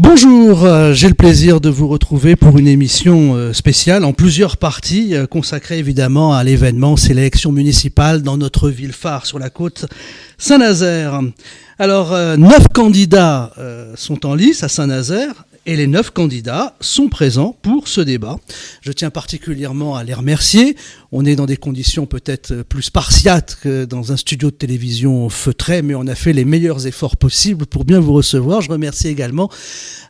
Bonjour, j'ai le plaisir de vous retrouver pour une émission spéciale en plusieurs parties consacrée évidemment à l'événement, c'est l'élection municipale dans notre ville phare sur la côte Saint-Nazaire. Alors, 9 candidats sont en lice à Saint-Nazaire et les 9 candidats sont présents pour ce débat. Je tiens particulièrement à les remercier. On est dans des conditions peut-être plus spartiates que dans un studio de télévision feutré, mais on a fait les meilleurs efforts possibles pour bien vous recevoir. Je remercie également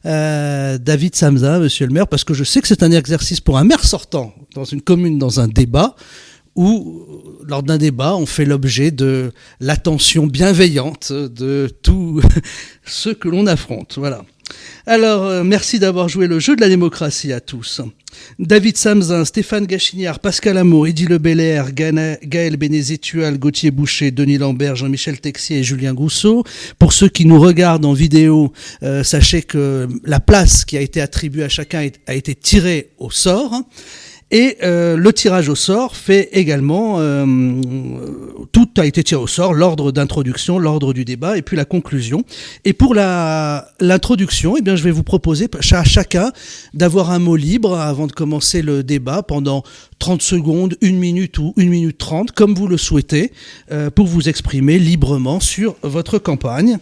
David Samsa, monsieur le maire, parce que je sais que c'est un exercice pour un maire sortant dans une commune, dans un débat, où, lors d'un débat, on fait l'objet de l'attention bienveillante de tous ceux que l'on affronte. Voilà. Alors, merci d'avoir joué le jeu de la démocratie à tous. David Samsa, Stéphane Gachignard, Pascal Amo, Eddy Lebelair, Gaël Bénézétual, Gauthier Boucher, Denis Lambert, Jean-Michel Texier et Julien Grousseau. Pour ceux qui nous regardent en vidéo, sachez que la place qui a été attribuée à chacun a été tirée au sort. Et le tirage au sort fait également, tout a été tiré au sort, l'ordre d'introduction, l'ordre du débat et puis la conclusion. Et pour l'introduction, eh bien, je vais vous proposer à chacun d'avoir un mot libre avant de commencer le débat pendant 30 secondes, 1 minute ou 1 minute 30, comme vous le souhaitez, pour vous exprimer librement sur votre campagne.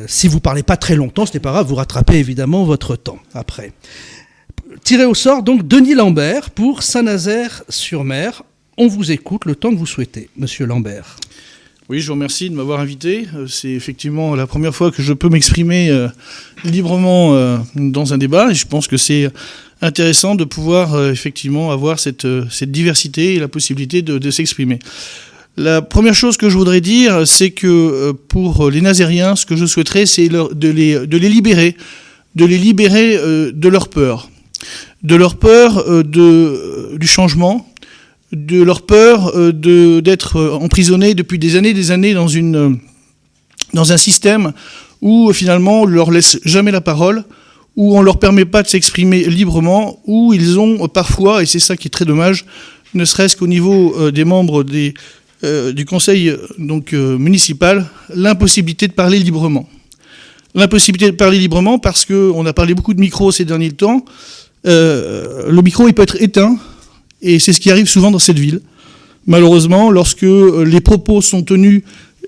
Si vous parlez pas très longtemps, ce n'est pas grave, vous rattrapez évidemment votre temps après. Tiré au sort, donc, Denis Lambert pour Saint-Nazaire-sur-Mer. On vous écoute le temps que vous souhaitez, monsieur Lambert. Oui, je vous remercie de m'avoir invité. C'est effectivement la première fois que je peux m'exprimer librement dans un débat. Et je pense que c'est intéressant de pouvoir effectivement avoir cette diversité et la possibilité de s'exprimer. La première chose que je voudrais dire, c'est que pour les Nazériens, ce que je souhaiterais, c'est de les libérer de leur peur. De leur peur du changement, de leur peur d'être emprisonnés depuis des années dans un système où finalement on ne leur laisse jamais la parole, où on ne leur permet pas de s'exprimer librement, où ils ont parfois, et c'est ça qui est très dommage, ne serait-ce qu'au niveau des membres du conseil municipal, l'impossibilité de parler librement. L'impossibilité de parler librement parce qu'on a parlé beaucoup de micros ces derniers temps. Le micro il peut être éteint et c'est ce qui arrive souvent dans cette ville. Malheureusement, lorsque les propos qui sont tenus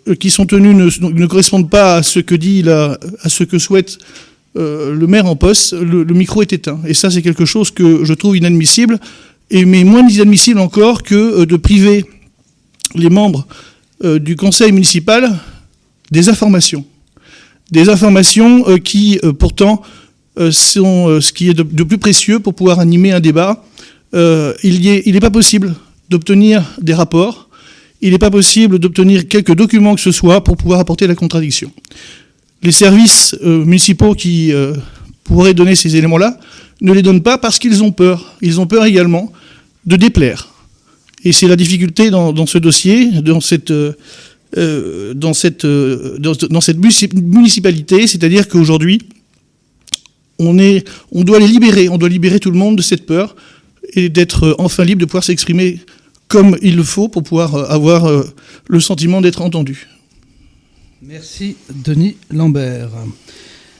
ne correspondent pas à ce que souhaite le maire en poste, le micro est éteint. Et ça, c'est quelque chose que je trouve inadmissible, mais moins inadmissible encore que de priver les membres du conseil municipal des informations. Des informations qui, pourtant, sont ce qui est de plus précieux pour pouvoir animer un débat. Il n'est pas possible d'obtenir des rapports, il n'est pas possible d'obtenir quelques documents que ce soit pour pouvoir apporter la contradiction. Les services municipaux qui pourraient donner ces éléments-là ne les donnent pas parce qu'ils ont peur. Ils ont peur également de déplaire. Et c'est la difficulté dans ce dossier, dans cette municipalité, c'est-à-dire qu'aujourd'hui, on doit les libérer, on doit libérer tout le monde de cette peur et d'être enfin libre de pouvoir s'exprimer comme il le faut pour pouvoir avoir le sentiment d'être entendu. Merci Denis Lambert.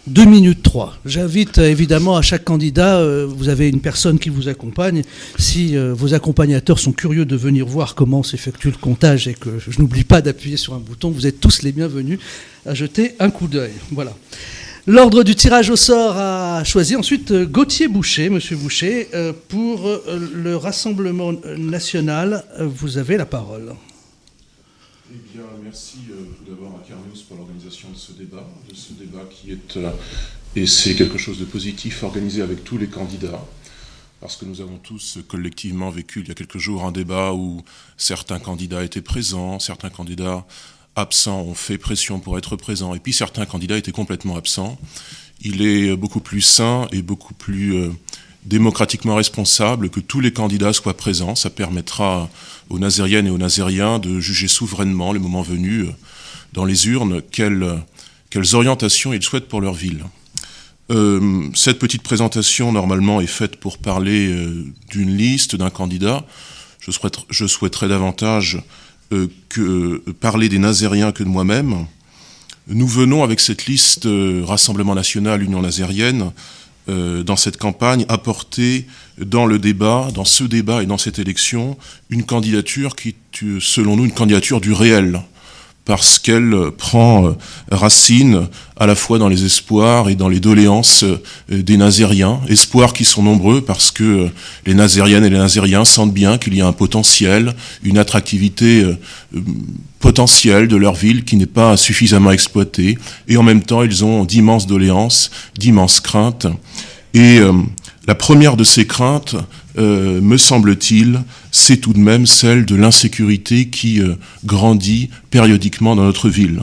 2 minutes 3. J'invite évidemment à chaque candidat, vous avez une personne qui vous accompagne. Si vos accompagnateurs sont curieux de venir voir comment s'effectue le comptage et que je n'oublie pas d'appuyer sur un bouton, vous êtes tous les bienvenus à jeter un coup d'œil. Voilà. L'ordre du tirage au sort a choisi ensuite Gauthier Boucher. Monsieur Boucher, pour le Rassemblement national, vous avez la parole. Eh bien, merci tout d'abord à Carnews pour l'organisation de ce débat qui est, et c'est quelque chose de positif, organisé avec tous les candidats, parce que nous avons tous collectivement vécu il y a quelques jours un débat où certains candidats étaient présents, certains candidats absents ont fait pression pour être présents, et puis certains candidats étaient complètement absents. Il est beaucoup plus sain et beaucoup plus démocratiquement responsable que tous les candidats soient présents. Ça permettra aux Nazériennes et aux Nazériens de juger souverainement, le moment venu, dans les urnes, quelles orientations ils souhaitent pour leur ville. Cette petite présentation, normalement, est faite pour parler d'une liste, d'un candidat. Je souhaiterais davantage parler des Nazériens que de moi-même. nous venons avec cette liste Rassemblement National, Union Nazérienne, dans cette campagne, apporter dans le débat, dans ce débat et dans cette élection, une candidature qui est, selon nous, une candidature du réel, parce qu'elle prend racine à la fois dans les espoirs et dans les doléances des Nazériens, espoirs qui sont nombreux parce que les Nazériennes et les Nazériens sentent bien qu'il y a un potentiel, une attractivité potentielle de leur ville qui n'est pas suffisamment exploitée, et en même temps ils ont d'immenses doléances, d'immenses craintes, et la première de ces craintes, me semble-t-il, c'est tout de même celle de l'insécurité qui grandit périodiquement dans notre ville.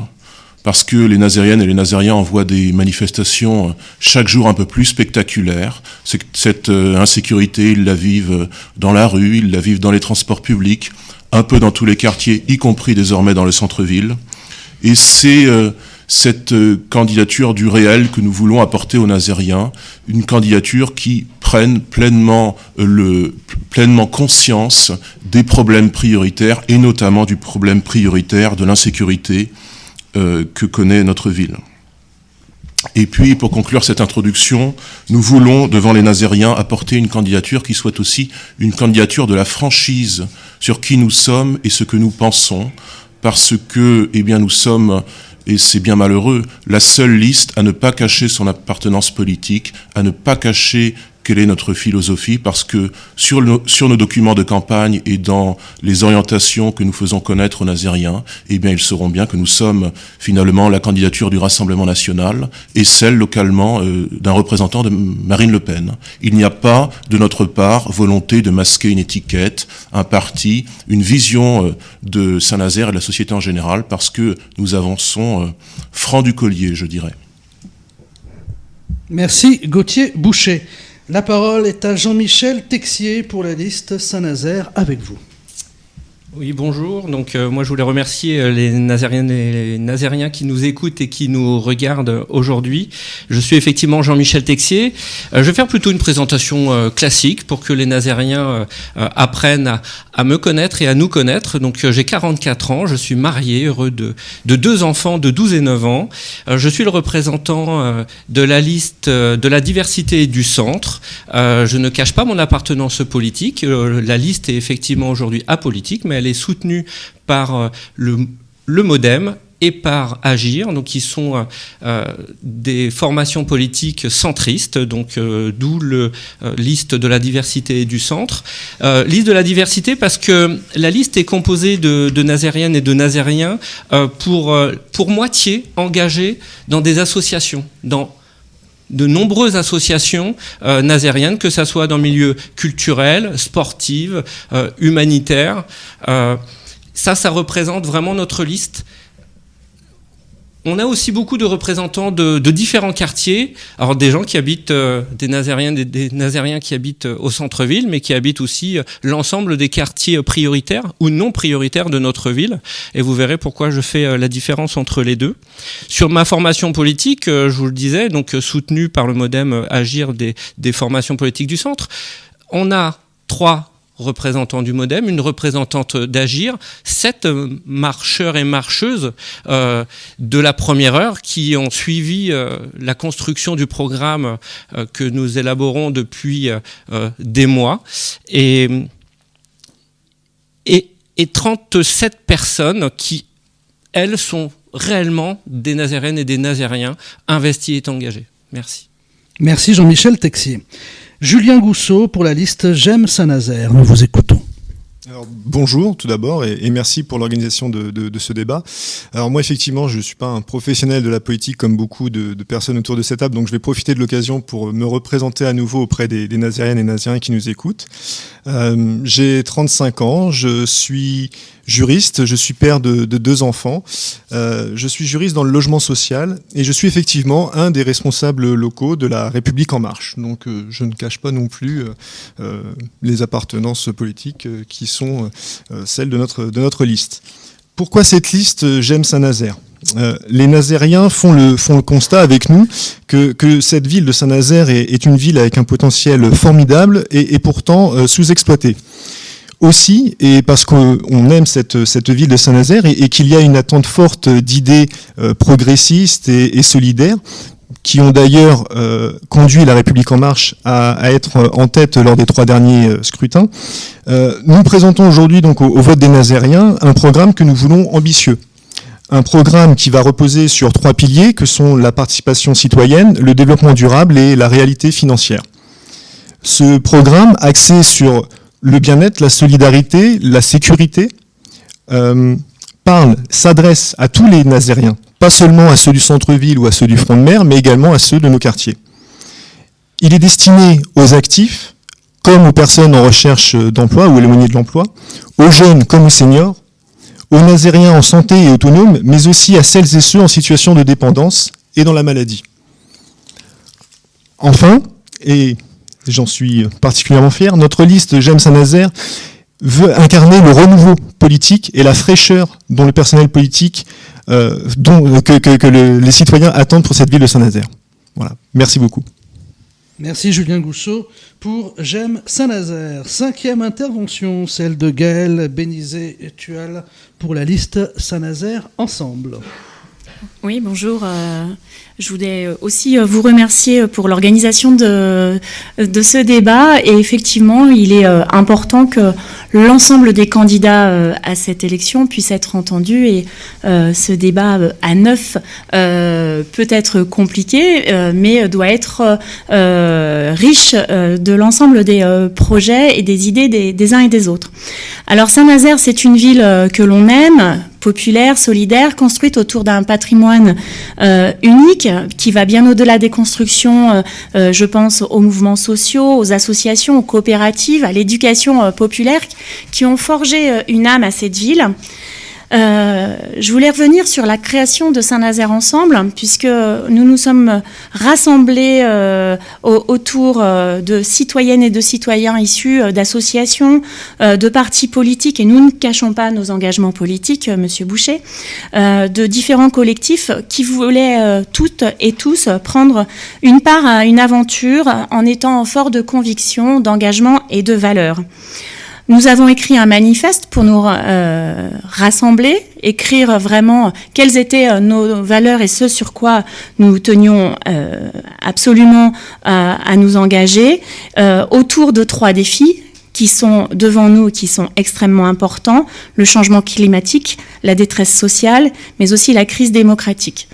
Parce que les Nazériennes et les Nazériens envoient des manifestations chaque jour un peu plus spectaculaires. Cette insécurité, ils la vivent dans la rue, ils la vivent dans les transports publics, un peu dans tous les quartiers, y compris désormais dans le centre-ville. Et c'est cette candidature du réel que nous voulons apporter aux Nazériens, une candidature qui prenne pleinement conscience des problèmes prioritaires, et notamment du problème prioritaire de l'insécurité que connaît notre ville. Et puis, pour conclure cette introduction, nous voulons, devant les Nazériens, apporter une candidature qui soit aussi une candidature de la franchise sur qui nous sommes et ce que nous pensons, parce que, eh bien, nous sommes, et c'est bien malheureux, la seule liste à ne pas cacher son appartenance politique, à ne pas cacher quelle est notre philosophie, parce que sur nos documents de campagne et dans les orientations que nous faisons connaître aux Nazériens, eh bien, ils sauront bien que nous sommes finalement la candidature du Rassemblement National et celle localement d'un représentant de Marine Le Pen. Il n'y a pas, de notre part, volonté de masquer une étiquette, un parti, une vision de Saint-Nazaire et de la société en général, parce que nous avançons franc du collier, je dirais. Merci Gauthier Boucher. La parole est à Jean-Michel Texier pour la liste Saint-Nazaire, avec vous. Oui, bonjour. Donc, moi, je voulais remercier les Nazériennes et les Nazériens qui nous écoutent et qui nous regardent aujourd'hui. Je suis effectivement Jean-Michel Texier. Je vais faire plutôt une présentation classique pour que les Nazériens apprennent à me connaître et à nous connaître. Donc, j'ai 44 ans, je suis marié, heureux de 2 enfants de 12 et 9 ans. Je suis le représentant de la liste de la diversité du centre. Je ne cache pas mon appartenance politique. La liste est effectivement aujourd'hui apolitique, mais elle est soutenue par le MoDem et par Agir, donc qui sont des formations politiques centristes, donc d'où liste de la diversité et du centre. Liste de la diversité parce que la liste est composée de Nazériennes et de Nazériens pour moitié engagés dans des associations, dans de nombreuses associations nazériennes, que ça soit dans le milieu culturel, sportif, humanitaire. Ça représente vraiment notre liste. On a aussi beaucoup de représentants de différents quartiers. Alors des gens qui habitent, des Nazériennes et des Nazériens qui habitent au centre-ville, mais qui habitent aussi l'ensemble des quartiers prioritaires ou non prioritaires de notre ville. Et vous verrez pourquoi je fais la différence entre les deux. Sur ma formation politique, je vous le disais, donc soutenue par le MoDem Agir des formations politiques du centre, on a 3 représentants du MoDem, une représentante d'Agir, 7 marcheurs et marcheuses de la première heure qui ont suivi la construction du programme que nous élaborons depuis des mois, et 37 personnes qui, elles, sont réellement des Nazériennes et des Nazériens investis et engagés. Merci. Merci Jean-Michel Texier. Julien Gousseau pour la liste J'aime Saint-Nazaire. Nous vous écoutons. Alors, bonjour tout d'abord et merci pour l'organisation de ce débat. Alors moi effectivement je ne suis pas un professionnel de la politique comme beaucoup de personnes autour de cette table, donc je vais profiter de l'occasion pour me représenter à nouveau auprès des Nazériennes et Nazériens qui nous écoutent. J'ai 35 ans, je suis juriste, je suis père de 2 enfants, je suis juriste dans le logement social et je suis effectivement un des responsables locaux de la République En Marche. Donc je ne cache pas non plus les appartenances politiques qui sont celles de notre liste. Pourquoi cette liste J'aime Saint-Nazaire ? Les Nazériens font le constat avec nous que cette ville de Saint-Nazaire est une ville avec un potentiel formidable et pourtant sous-exploitée. aussi, et parce qu'on aime cette ville de Saint-Nazaire et qu'il y a une attente forte d'idées progressistes et solidaires, qui ont d'ailleurs conduit La République En Marche à être en tête lors des 3 derniers scrutins. Nous présentons aujourd'hui donc au vote des Nazériens un programme que nous voulons ambitieux. Un programme qui va reposer sur 3 piliers que sont la participation citoyenne, le développement durable et la réalité financière. Ce programme, axé sur le bien-être, la solidarité, la sécurité, s'adresse à tous les Nazériens, pas seulement à ceux du centre-ville ou à ceux du front de mer, mais également à ceux de nos quartiers. Il est destiné aux actifs, comme aux personnes en recherche d'emploi ou éloignées de l'emploi, aux jeunes comme aux seniors, aux Nazériens en santé et autonomes, mais aussi à celles et ceux en situation de dépendance et dans la maladie. Enfin, et j'en suis particulièrement fier, notre liste J'aime Saint-Nazaire veut incarner le renouveau politique et la fraîcheur dont le personnel politique, les citoyens attendent pour cette ville de Saint-Nazaire. Voilà. Merci beaucoup. Merci Julien Gousseau pour J'aime Saint-Nazaire. 5e intervention, celle de Gaëlle Bénizet-Tual pour la liste Saint-Nazaire Ensemble. Oui, bonjour. Je voulais aussi vous remercier pour l'organisation de ce débat. Et effectivement, il est important que l'ensemble des candidats à cette élection puissent être entendus. Et ce débat à 9 peut être compliqué, mais doit être riche de l'ensemble des projets et des idées des uns et des autres. Alors Saint-Nazaire, c'est une ville que l'on aime, populaire, solidaire, construite autour d'un patrimoine unique qui va bien au-delà des constructions. Je pense aux mouvements sociaux, aux associations, aux coopératives, à l'éducation populaire qui ont forgé une âme à cette ville. Je voulais revenir sur la création de Saint-Nazaire Ensemble, puisque nous nous sommes rassemblés autour de citoyennes et de citoyens issus d'associations, de partis politiques, et nous ne cachons pas nos engagements politiques, Monsieur Boucher, de différents collectifs qui voulaient toutes et tous prendre une part à une aventure en étant forts de conviction, d'engagement et de valeurs. Nous avons écrit un manifeste pour nous rassembler, écrire vraiment quelles étaient nos valeurs et ce sur quoi nous tenions absolument à nous engager, autour de 3 défis qui sont devant nous, qui sont extrêmement importants: le changement climatique, la détresse sociale, mais aussi la crise démocratique.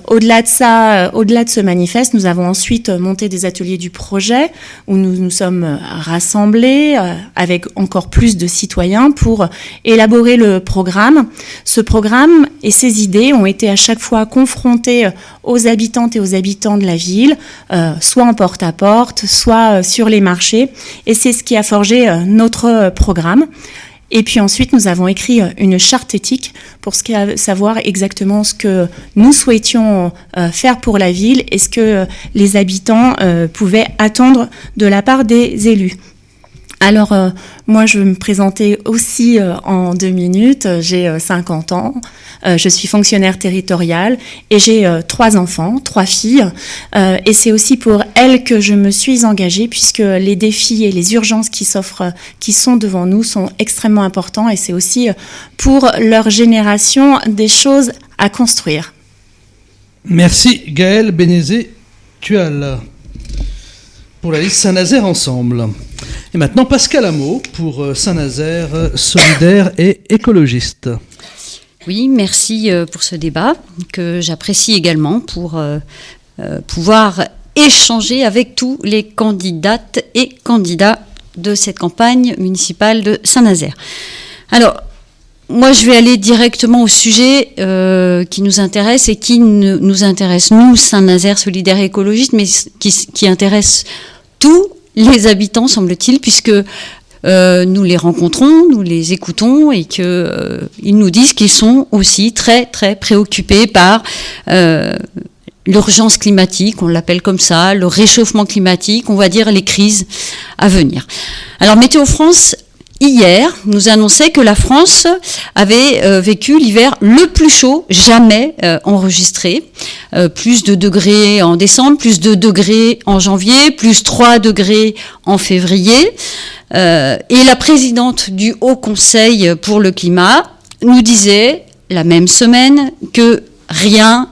Au-delà de ça, au-delà de ce manifeste, nous avons ensuite monté des ateliers du projet où nous nous sommes rassemblés avec encore plus de citoyens pour élaborer le programme. Ce programme et ces idées ont été à chaque fois confrontés aux habitantes et aux habitants de la ville, soit en porte-à-porte, soit sur les marchés. Et c'est ce qui a forgé notre programme. Et puis ensuite, nous avons écrit une charte éthique pour savoir exactement ce que nous souhaitions faire pour la ville et ce que les habitants pouvaient attendre de la part des élus. Alors, moi, je vais me présenter aussi en 2 minutes. J'ai 50 ans, je suis fonctionnaire territoriale et j'ai 3 enfants, 3 filles. Et c'est aussi pour elles que je me suis engagée, puisque les défis et les urgences qui sont devant nous sont extrêmement importants. Et c'est aussi pour leur génération des choses à construire. Merci Gaëlle Bénizet-Tual pour la liste Saint-Nazaire Ensemble. Et maintenant, Pascal Hameau pour Saint-Nazaire solidaire et écologiste. Oui, merci pour ce débat que j'apprécie également pour pouvoir échanger avec tous les candidates et candidats de cette campagne municipale de Saint-Nazaire. Alors, moi, je vais aller directement au sujet qui nous intéresse et qui nous intéresse, nous, Saint-Nazaire solidaire et écologiste, mais qui intéresse tous les habitants, semble-t-il, puisque nous les rencontrons, nous les écoutons et qu'ils nous disent qu'ils sont aussi très, très préoccupés par l'urgence climatique, on l'appelle comme ça, le réchauffement climatique, on va dire les crises à venir. Alors, Météo France, hier, nous annonçait que la France avait vécu l'hiver le plus chaud jamais enregistré. Plus de degrés en décembre, plus de degrés en janvier, plus 3 degrés en février. et la présidente du Haut Conseil pour le climat nous disait la même semaine que rien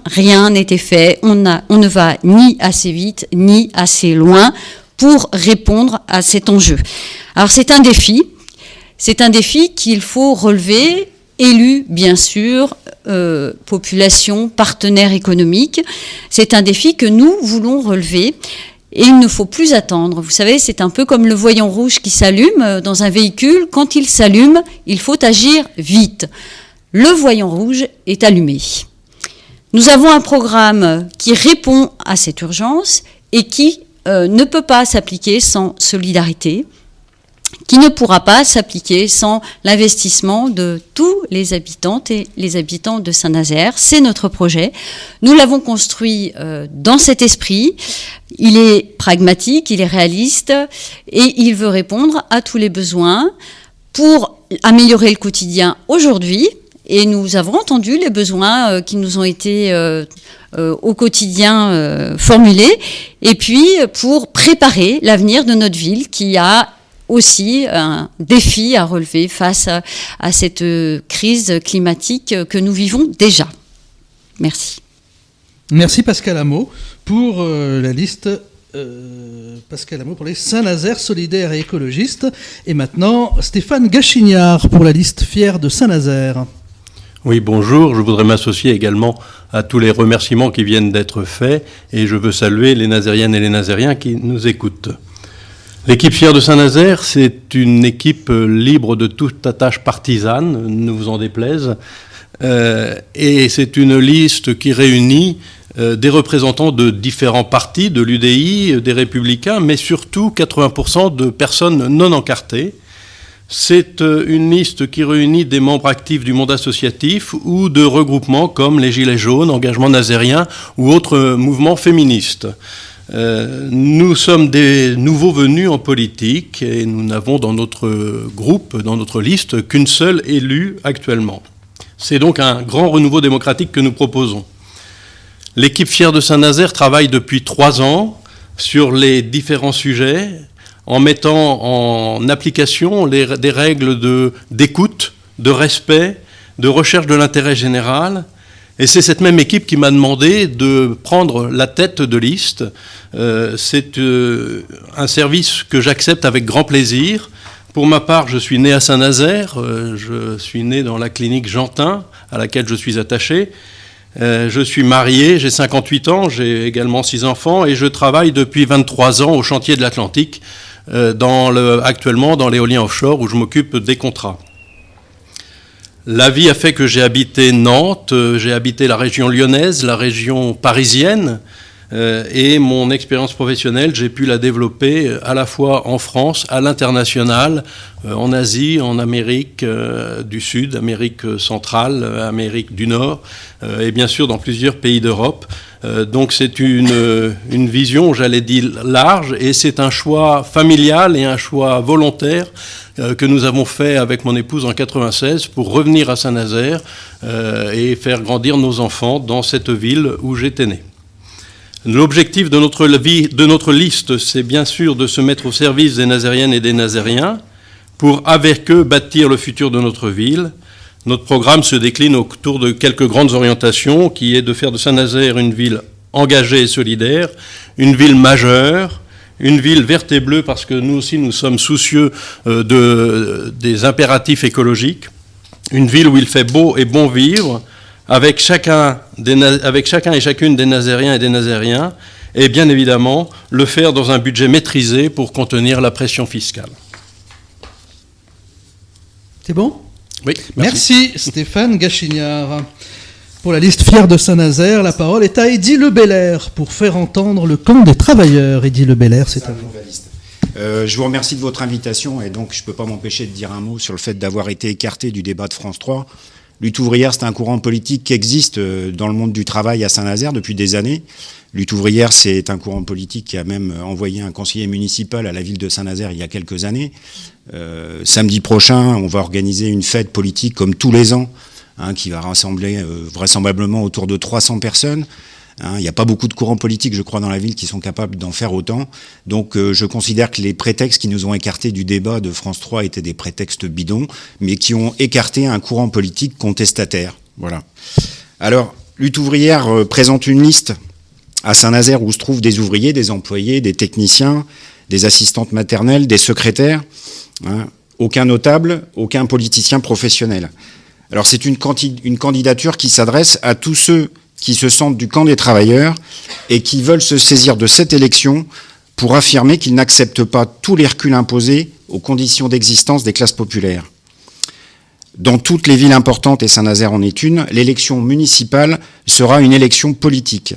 n'était fait, on ne va ni assez vite ni assez loin pour répondre à cet enjeu. Alors c'est un défi qu'il faut relever, élus bien sûr, population, partenaires économiques, c'est un défi que nous voulons relever. Et il ne faut plus attendre. Vous savez, c'est un peu comme le voyant rouge qui s'allume dans un véhicule. Quand il s'allume, il faut agir vite. Le voyant rouge est allumé. Nous avons un programme qui répond à cette urgence et qui ne peut pas s'appliquer sans solidarité, qui ne pourra pas s'appliquer sans l'investissement de tous les habitantes et les habitants de Saint-Nazaire. C'est notre projet. Nous l'avons construit dans cet esprit. Il est pragmatique, il est réaliste et il veut répondre à tous les besoins pour améliorer le quotidien aujourd'hui. Et nous avons entendu les besoins qui nous ont été au quotidien formulés. Et puis pour préparer l'avenir de notre ville qui a aussi un défi à relever face à cette crise climatique que nous vivons déjà. Merci. Merci Pascal Hameau pour la liste. Pascal Hameau pour les Saint-Nazaire solidaires et écologistes. Et maintenant, Stéphane Gachignard pour la liste fière de Saint-Nazaire. Oui, bonjour. Je voudrais m'associer également à tous les remerciements qui viennent d'être faits et je veux saluer les Nazériennes et les Nazériens qui nous écoutent. L'équipe fière de Saint-Nazaire, c'est une équipe libre de toute attache partisane, ne vous en déplaise, et c'est une liste qui réunit des représentants de différents partis, de l'UDI, des Républicains, mais surtout 80% de personnes non encartées. C'est une liste qui réunit des membres actifs du monde associatif ou de regroupements comme les Gilets jaunes, Engagement Nazérien ou autres mouvements féministes. Nous sommes des nouveaux venus en politique et nous n'avons dans notre groupe, dans notre liste, qu'une seule élue actuellement. C'est donc un grand renouveau démocratique que nous proposons. L'équipe fière de Saint-Nazaire travaille depuis 3 ans sur les différents sujets en mettant en application des règles d'écoute, de respect, de recherche de l'intérêt général. Et c'est cette même équipe qui m'a demandé de prendre la tête de liste. C'est un service que j'accepte avec grand plaisir. Pour ma part, je suis né à Saint-Nazaire. Je suis né dans la clinique Gentin, à laquelle je suis attaché. Je suis marié, j'ai 58 ans, j'ai également 6 enfants et je travaille depuis 23 ans au chantier de l'Atlantique, actuellement dans l'éolien offshore où je m'occupe des contrats. La vie a fait que j'ai habité Nantes, j'ai habité la région lyonnaise, la région parisienne, et mon expérience professionnelle, j'ai pu la développer à la fois en France, à l'international, en Asie, en Amérique du Sud, Amérique centrale, Amérique du Nord, et bien sûr dans plusieurs pays d'Europe. Donc c'est une vision, j'allais dire, large, et c'est un choix familial et un choix volontaire que nous avons fait avec mon épouse en 96 pour revenir à Saint-Nazaire et faire grandir nos enfants dans cette ville où j'étais né. L'objectif de notre liste, c'est bien sûr de se mettre au service des Nazériennes et des Nazériens pour, avec eux, bâtir le futur de notre ville. Notre programme se décline autour de quelques grandes orientations, qui est de faire de Saint-Nazaire une ville engagée et solidaire, une ville majeure, une ville verte et bleue, parce que nous aussi nous sommes soucieux des impératifs écologiques, une ville où il fait beau et bon vivre, avec chacun et chacune des Nazériens et des Nazériens, et bien évidemment le faire dans un budget maîtrisé pour contenir la pression fiscale. C'est bon ? Oui, merci Stéphane Gachignard. Pour la liste fière de Saint-Nazaire, la parole est à Eddy Lebelair pour faire entendre le camp des travailleurs. Eddy Lebelair, c'est à vous. Je vous remercie de votre invitation et donc je ne peux pas m'empêcher de dire un mot sur le fait d'avoir été écarté du débat de France 3. Lutte ouvrière, c'est un courant politique qui existe dans le monde du travail à Saint-Nazaire depuis des années. Lutte ouvrière, c'est un courant politique qui a même envoyé un conseiller municipal à la ville de Saint-Nazaire il y a quelques années. Samedi prochain, on va organiser une fête politique comme tous les ans, qui va rassembler vraisemblablement autour de 300 personnes, Il n'y a pas beaucoup de courants politiques, je crois, dans la ville qui sont capables d'en faire autant. Donc je considère que les prétextes qui nous ont écartés du débat de France 3 étaient des prétextes bidons, mais qui ont écarté un courant politique contestataire. Voilà. Alors, Lutte ouvrière présente une liste à Saint-Nazaire où se trouvent des ouvriers, des employés, des techniciens, des assistantes maternelles, des secrétaires. Aucun notable, aucun politicien professionnel. Alors c'est une candidature qui s'adresse à tous ceux qui se sentent du camp des travailleurs et qui veulent se saisir de cette élection pour affirmer qu'ils n'acceptent pas tous les reculs imposés aux conditions d'existence des classes populaires. Dans toutes les villes importantes, et Saint-Nazaire en est une, l'élection municipale sera une élection politique.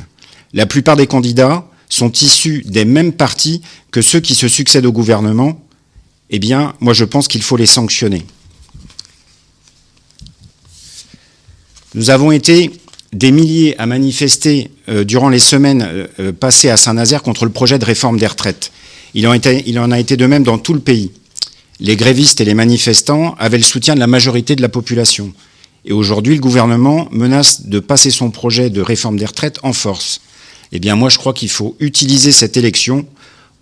La plupart des candidats sont issus des mêmes partis que ceux qui se succèdent au gouvernement. Eh bien, moi je pense qu'il faut les sanctionner. Nous avons été des milliers à manifester durant les semaines passées à Saint-Nazaire contre le projet de réforme des retraites. Il en a été de même dans tout le pays. Les grévistes et les manifestants avaient le soutien de la majorité de la population. Et aujourd'hui, le gouvernement menace de passer son projet de réforme des retraites en force. Eh bien, moi, je crois qu'il faut utiliser cette élection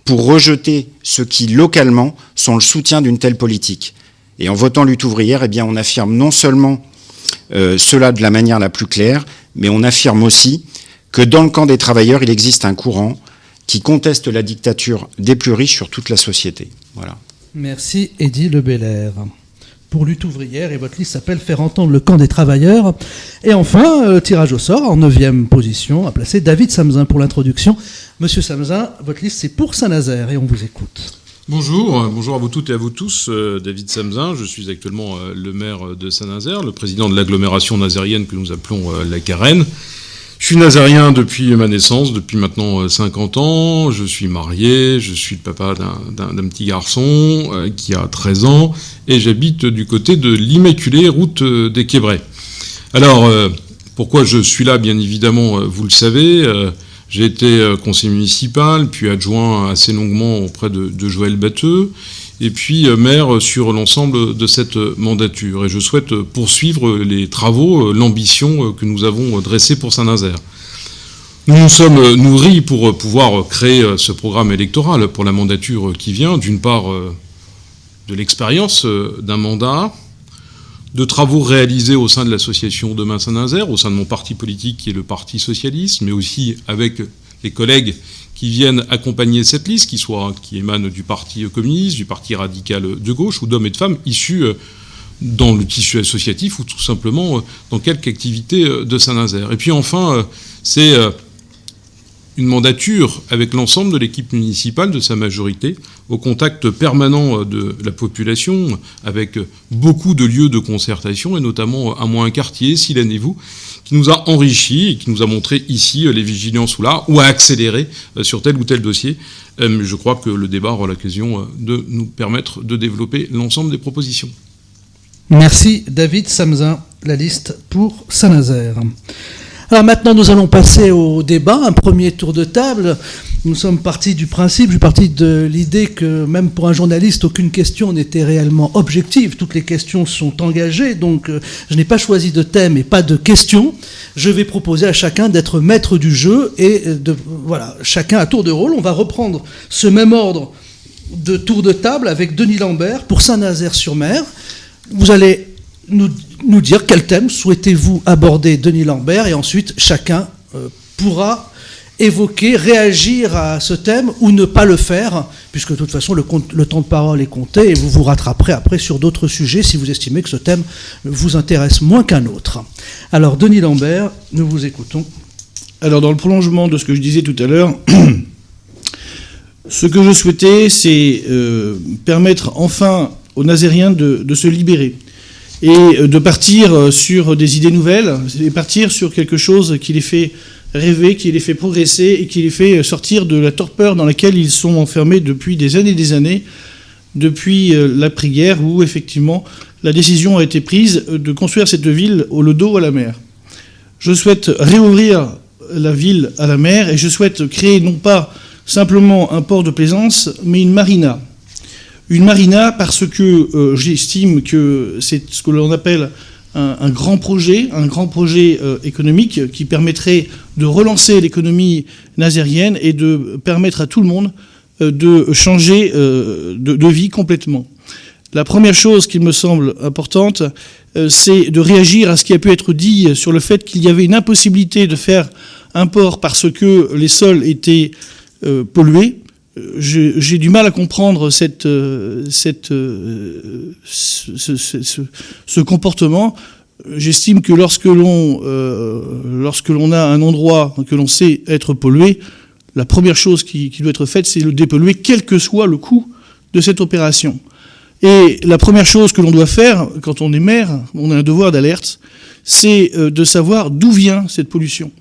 pour rejeter ceux qui, localement, sont le soutien d'une telle politique. Et en votant Lutte ouvrière, eh bien, on affirme non seulement cela de la manière la plus claire, mais on affirme aussi que dans le camp des travailleurs, il existe un courant qui conteste la dictature des plus riches sur toute la société. Voilà. Merci Eddy Le Belair. Pour Lutte ouvrière, et votre liste s'appelle Faire entendre le camp des travailleurs. Et enfin, tirage au sort, en 9e position, a placé David Samzin pour l'introduction. Monsieur Samzin, votre liste c'est pour Saint-Nazaire et on vous écoute. Bonjour à vous toutes et à vous tous. David Samzin, je suis actuellement le maire de Saint-Nazaire, le président de l'agglomération nazérienne que nous appelons la Carène. Je suis nazérien depuis ma naissance, depuis maintenant 50 ans. Je suis marié, je suis le papa d'un petit garçon qui a 13 ans et j'habite du côté de l'Immaculée, route des Québrais. Alors, pourquoi je suis là, bien évidemment, vous le savez. J'ai été conseiller municipal, puis adjoint assez longuement auprès de Joël Batteux, et puis maire sur l'ensemble de cette mandature. Et je souhaite poursuivre les travaux, l'ambition que nous avons dressée pour Saint-Nazaire. Nous nous sommes nourris pour pouvoir créer ce programme électoral pour la mandature qui vient, d'une part de l'expérience d'un mandat, de travaux réalisés au sein de l'association Demain Saint-Nazaire, au sein de mon parti politique qui est le Parti Socialiste, mais aussi avec les collègues qui viennent accompagner cette liste, qui émanent du Parti communiste, du Parti radical de gauche, ou d'hommes et de femmes issus dans le tissu associatif ou tout simplement dans quelque activité de Saint-Nazaire. Et puis enfin, c'est une mandature avec l'ensemble de l'équipe municipale, de sa majorité, au contact permanent de la population, avec beaucoup de lieux de concertation, et notamment un quartier, Silène et vous, qui nous a enrichis et qui nous a montré ici les vigilances ou là, ou à accélérer sur tel ou tel dossier. Je crois que le débat aura l'occasion de nous permettre de développer l'ensemble des propositions. Merci David Samzin, la liste pour Saint-Nazaire. Alors maintenant, nous allons passer au débat, un premier tour de table. Nous sommes partis du principe, je suis parti de l'idée que même pour un journaliste, aucune question n'était réellement objective. Toutes les questions sont engagées, donc je n'ai pas choisi de thème et pas de questions. Je vais proposer à chacun d'être maître du jeu et voilà, chacun à tour de rôle. On va reprendre ce même ordre de tour de table avec Denis Lambert pour Saint-Nazaire-sur-Mer. Vous allez nous dire quel thème souhaitez-vous aborder, Denis Lambert, et ensuite chacun pourra évoquer, réagir à ce thème ou ne pas le faire, puisque de toute façon le temps de parole est compté et vous vous rattraperez après sur d'autres sujets si vous estimez que ce thème vous intéresse moins qu'un autre. Alors Denis Lambert, nous vous écoutons. Alors dans le prolongement de ce que je disais tout à l'heure, ce que je souhaitais, c'est permettre enfin aux Nazériens de se libérer et de partir sur des idées nouvelles, et partir sur quelque chose qui les fait rêver, qui les fait progresser et qui les fait sortir de la torpeur dans laquelle ils sont enfermés depuis des années, depuis l'après-guerre où effectivement la décision a été prise de construire cette ville le dos à la mer. Je souhaite réouvrir la ville à la mer et je souhaite créer non pas simplement un port de plaisance, mais une marina. Une marina parce que j'estime que c'est ce que l'on appelle un grand projet économique qui permettrait de relancer l'économie nazérienne et de permettre à tout le monde de changer de vie complètement. La première chose qui me semble importante, c'est de réagir à ce qui a pu être dit sur le fait qu'il y avait une impossibilité de faire un port parce que les sols étaient pollués. J'ai du mal à comprendre ce comportement. J'estime que lorsque l'on a un endroit que l'on sait être pollué, la première chose qui doit être faite, c'est le dépolluer, quel que soit le coût de cette opération. Et la première chose que l'on doit faire, quand on est maire, on a un devoir d'alerte, c'est de savoir d'où vient cette pollution.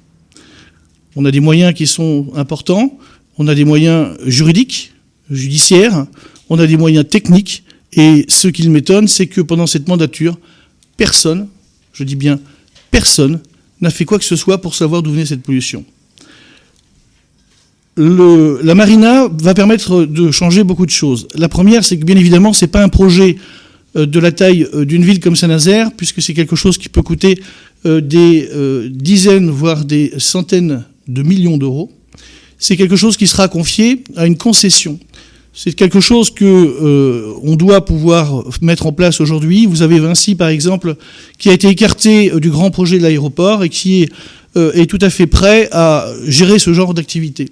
On a des moyens qui sont importants, on a des moyens juridiques, judiciaires, on a des moyens techniques, et ce qui m'étonne, c'est que pendant cette mandature, personne, je dis bien personne, n'a fait quoi que ce soit pour savoir d'où venait cette pollution. La marina va permettre de changer beaucoup de choses. La première, c'est que bien évidemment, c'est pas un projet de la taille d'une ville comme Saint-Nazaire, puisque c'est quelque chose qui peut coûter des dizaines, voire des centaines de millions d'euros. C'est quelque chose qui sera confié à une concession. C'est quelque chose que on doit pouvoir mettre en place aujourd'hui. Vous avez Vinci, par exemple, qui a été écarté du grand projet de l'aéroport et qui est tout à fait prêt à gérer ce genre d'activité.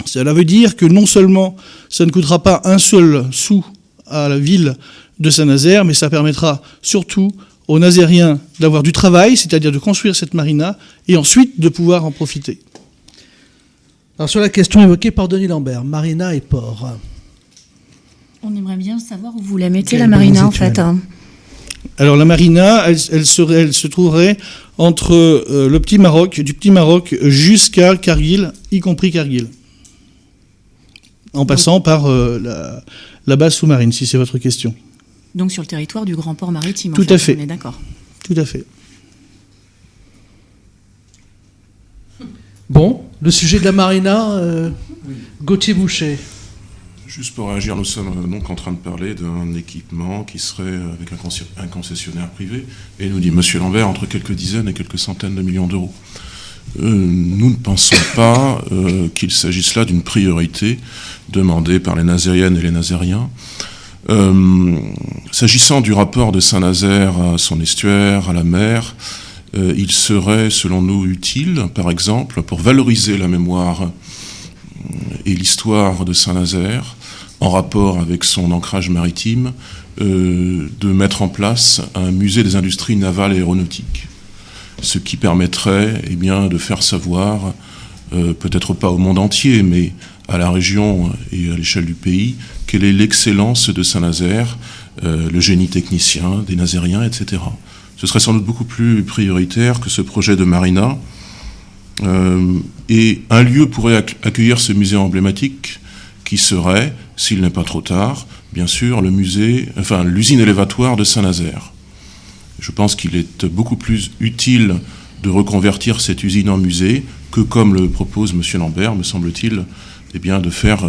Cela veut dire que non seulement ça ne coûtera pas un seul sou à la ville de Saint-Nazaire, mais ça permettra surtout aux Nazériens d'avoir du travail, c'est-à-dire de construire cette marina, et ensuite de pouvoir en profiter. Alors sur la question évoquée par Denis Lambert, marina et port. On aimerait bien savoir où vous la mettez, la marina, en fait. Alors la marina, elle se trouverait entre le Petit Maroc, du Petit Maroc jusqu'à Cargill, y compris Cargill. En passant par la base sous-marine, si c'est votre question. Donc sur le territoire du grand port maritime. Tout à fait. On est d'accord. Tout à fait. Bon, le sujet de la marina, Gauthier Boucher. Juste pour réagir, nous sommes donc en train de parler d'un équipement qui serait avec un concessionnaire privé, et nous dit M. Lambert, entre quelques dizaines et quelques centaines de millions d'euros. Nous ne pensons pas qu'il s'agisse là d'une priorité demandée par les Nazériennes et les Nazériens. S'agissant du rapport de Saint-Nazaire à son estuaire, à la mer, il serait, selon nous, utile, par exemple, pour valoriser la mémoire et l'histoire de Saint-Nazaire, en rapport avec son ancrage maritime, de mettre en place un musée des industries navales et aéronautiques. Ce qui permettrait de faire savoir, peut-être pas au monde entier, mais à la région et à l'échelle du pays, quelle est l'excellence de Saint-Nazaire, le génie technicien des Nazériens, etc. Ce serait sans doute beaucoup plus prioritaire que ce projet de marina. Et un lieu pourrait accueillir ce musée emblématique qui serait, s'il n'est pas trop tard, bien sûr, l'usine élévatoire de Saint-Nazaire. Je pense qu'il est beaucoup plus utile de reconvertir cette usine en musée que, comme le propose M. Lambert, me semble-t-il, de faire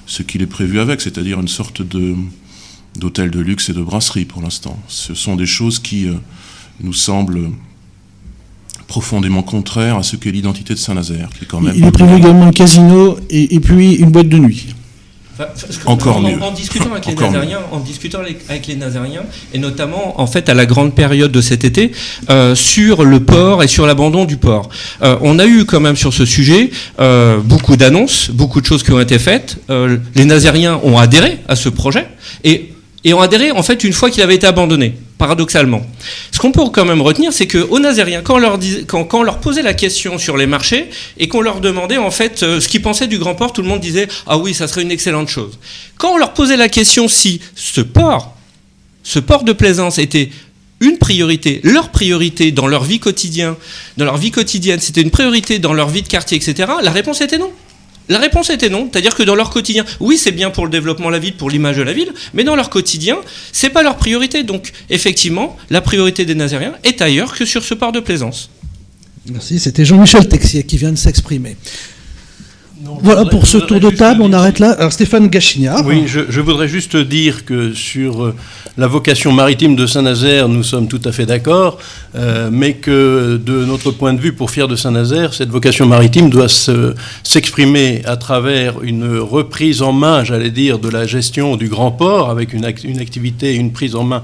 ce qu'il est prévu avec, c'est-à-dire une sorte d'hôtel de luxe et de brasserie pour l'instant. Ce sont des choses qui nous semblent profondément contraires à ce qu'est l'identité de Saint-Nazaire, qui est quand même... Il est prévu également un casino et puis une boîte de nuit. Encore mieux. En discutant avec les Nazériens, et notamment en fait à la grande période de cet été, sur le port et sur l'abandon du port. On a eu quand même sur ce sujet beaucoup d'annonces, beaucoup de choses qui ont été faites. Les Nazériens ont adhéré à ce projet et ont adhéré en fait une fois qu'il avait été abandonné, paradoxalement. Ce qu'on peut quand même retenir, c'est qu'aux Nazériens, quand on leur posait la question sur les marchés et qu'on leur demandait en fait ce qu'ils pensaient du grand port, tout le monde disait « Ah oui, ça serait une excellente chose ». Quand on leur posait la question si ce port de plaisance était une priorité, leur priorité dans leur vie quotidienne, c'était une priorité dans leur vie de quartier, etc., la réponse était non. La réponse était non, c'est-à-dire que dans leur quotidien, oui, c'est bien pour le développement de la ville, pour l'image de la ville, mais dans leur quotidien, c'est pas leur priorité. Donc, effectivement, la priorité des Nazériens est ailleurs que sur ce port de plaisance. Merci, c'était Jean-Michel Texier qui vient de s'exprimer. Voilà, pour ce tour de table, on arrête là. Alors Stéphane Gachignard. Oui, je voudrais juste dire que sur la vocation maritime de Saint-Nazaire, nous sommes tout à fait d'accord, mais que de notre point de vue, pour Fiers de Saint-Nazaire, cette vocation maritime doit s'exprimer à travers une reprise en main, j'allais dire, de la gestion du grand port, avec une activité, une prise en main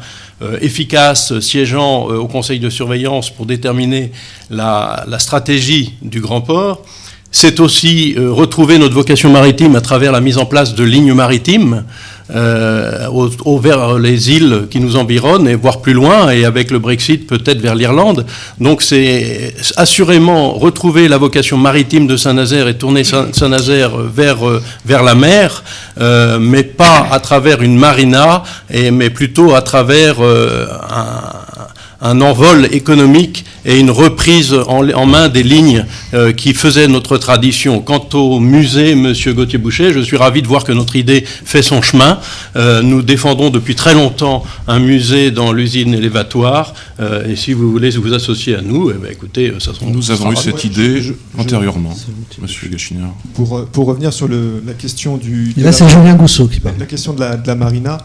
efficace, siégeant au conseil de surveillance pour déterminer la stratégie du grand port. C'est aussi retrouver notre vocation maritime à travers la mise en place de lignes maritimes vers les îles qui nous environnent et voire plus loin, et avec le Brexit peut-être vers l'Irlande. Donc c'est assurément retrouver la vocation maritime de Saint-Nazaire et tourner Saint-Nazaire vers la mer, mais pas à travers une marina, mais plutôt à travers un envol économique et une reprise en main des lignes qui faisaient notre tradition. Quant au musée, Monsieur Gauthier-Boucher, je suis ravi de voir que notre idée fait son chemin. Nous défendons depuis très longtemps un musée dans l'usine élévatoire, et si vous voulez vous associer à nous, écoutez, ça sera... Nous avons eu cette idée antérieurement, Monsieur Gachignard. Pour revenir sur la question du... Et là, c'est Julien Gousseau qui parle. La question de la marina...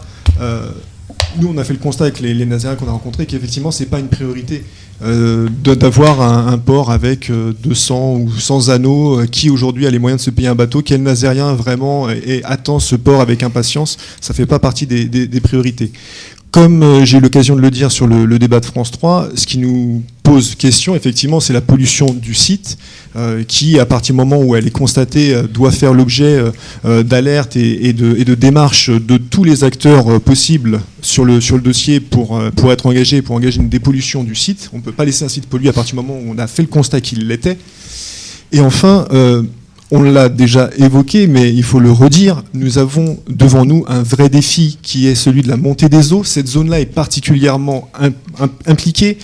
nous, on a fait le constat avec les Nazériens qu'on a rencontrés qu'effectivement, c'est pas une priorité d'avoir un port avec 200 ou 100 anneaux. Qui aujourd'hui a les moyens de se payer un bateau? Quel Nazérien vraiment attend ce port avec impatience? Ça fait pas partie des priorités. Comme j'ai eu l'occasion de le dire sur le débat de France 3, ce qui nous pose question, effectivement, c'est la pollution du site, qui, à partir du moment où elle est constatée, doit faire l'objet d'alertes et de démarches de tous les acteurs possibles sur le dossier pour être engagé, pour engager une dépollution du site. On ne peut pas laisser un site pollué à partir du moment où on a fait le constat qu'il l'était. Et enfin... on l'a déjà évoqué, mais il faut le redire, nous avons devant nous un vrai défi qui est celui de la montée des eaux. Cette zone-là est particulièrement impliquée.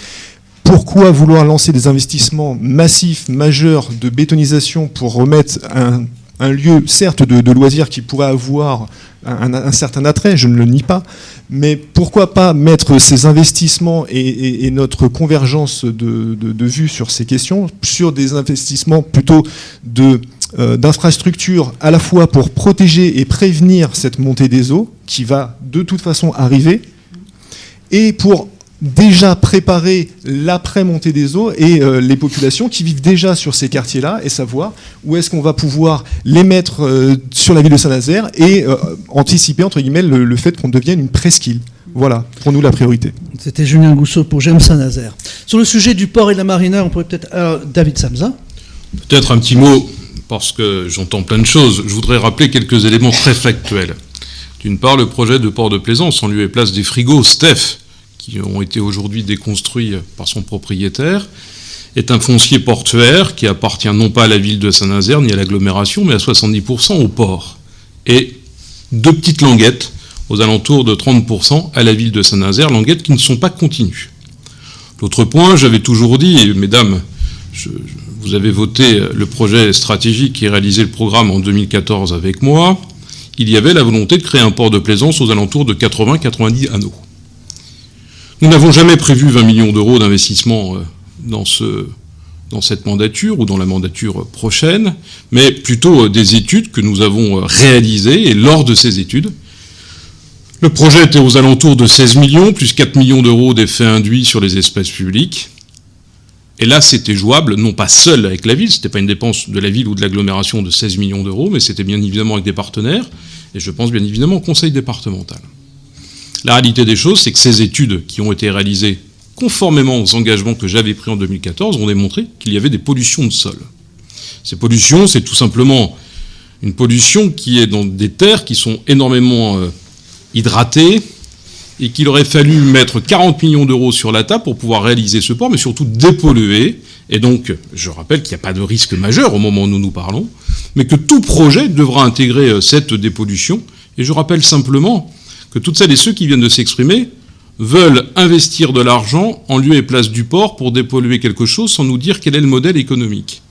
Pourquoi vouloir lancer des investissements massifs, majeurs de bétonisation pour remettre un lieu, certes, de loisirs qui pourrait avoir un certain attrait, je ne le nie pas, mais pourquoi pas mettre ces investissements et notre convergence de vues sur ces questions sur des investissements plutôt d'infrastructures à la fois pour protéger et prévenir cette montée des eaux qui va de toute façon arriver, et pour déjà préparer l'après-montée des eaux et les populations qui vivent déjà sur ces quartiers-là, et savoir où est-ce qu'on va pouvoir les mettre sur la ville de Saint-Nazaire et anticiper, entre guillemets, le fait qu'on devienne une presqu'île. Voilà, pour nous, la priorité. C'était Julien Gousseau pour J'aime Saint-Nazaire. Sur le sujet du port et de la marina, on pourrait peut-être... Alors, David Samsa. Peut-être un petit mot, parce que j'entends plein de choses. Je voudrais rappeler quelques éléments très factuels. D'une part, le projet de port de Plaisance, en lieu et place des frigos Steph, qui ont été aujourd'hui déconstruits par son propriétaire, est un foncier portuaire qui appartient non pas à la ville de Saint-Nazaire ni à l'agglomération, mais à 70% au port. Et 2 petites languettes, aux alentours de 30% à la ville de Saint-Nazaire, languettes qui ne sont pas continues. L'autre point, j'avais toujours dit, mesdames, vous avez voté le projet stratégique qui réalisait le programme en 2014 avec moi, il y avait la volonté de créer un port de plaisance aux alentours de 80-90 anneaux. Nous n'avons jamais prévu 20 millions d'euros d'investissement dans cette mandature ou dans la mandature prochaine, mais plutôt des études que nous avons réalisées, et lors de ces études, le projet était aux alentours de 16 millions, plus 4 millions d'euros d'effets induits sur les espaces publics. Et là, c'était jouable, non pas seul avec la ville, c'était pas une dépense de la ville ou de l'agglomération de 16 millions d'euros, mais c'était bien évidemment avec des partenaires, et je pense bien évidemment au conseil départemental. La réalité des choses, c'est que ces études qui ont été réalisées conformément aux engagements que j'avais pris en 2014 ont démontré qu'il y avait des pollutions de sol. Ces pollutions, c'est tout simplement une pollution qui est dans des terres qui sont énormément hydratées, et qu'il aurait fallu mettre 40 millions d'euros sur la table pour pouvoir réaliser ce port, mais surtout dépolluer. Et donc, je rappelle qu'il n'y a pas de risque majeur au moment où nous parlons, mais que tout projet devra intégrer cette dépollution. Et je rappelle simplement que toutes celles et ceux qui viennent de s'exprimer veulent investir de l'argent en lieu et place du port pour dépolluer quelque chose sans nous dire quel est le modèle économique.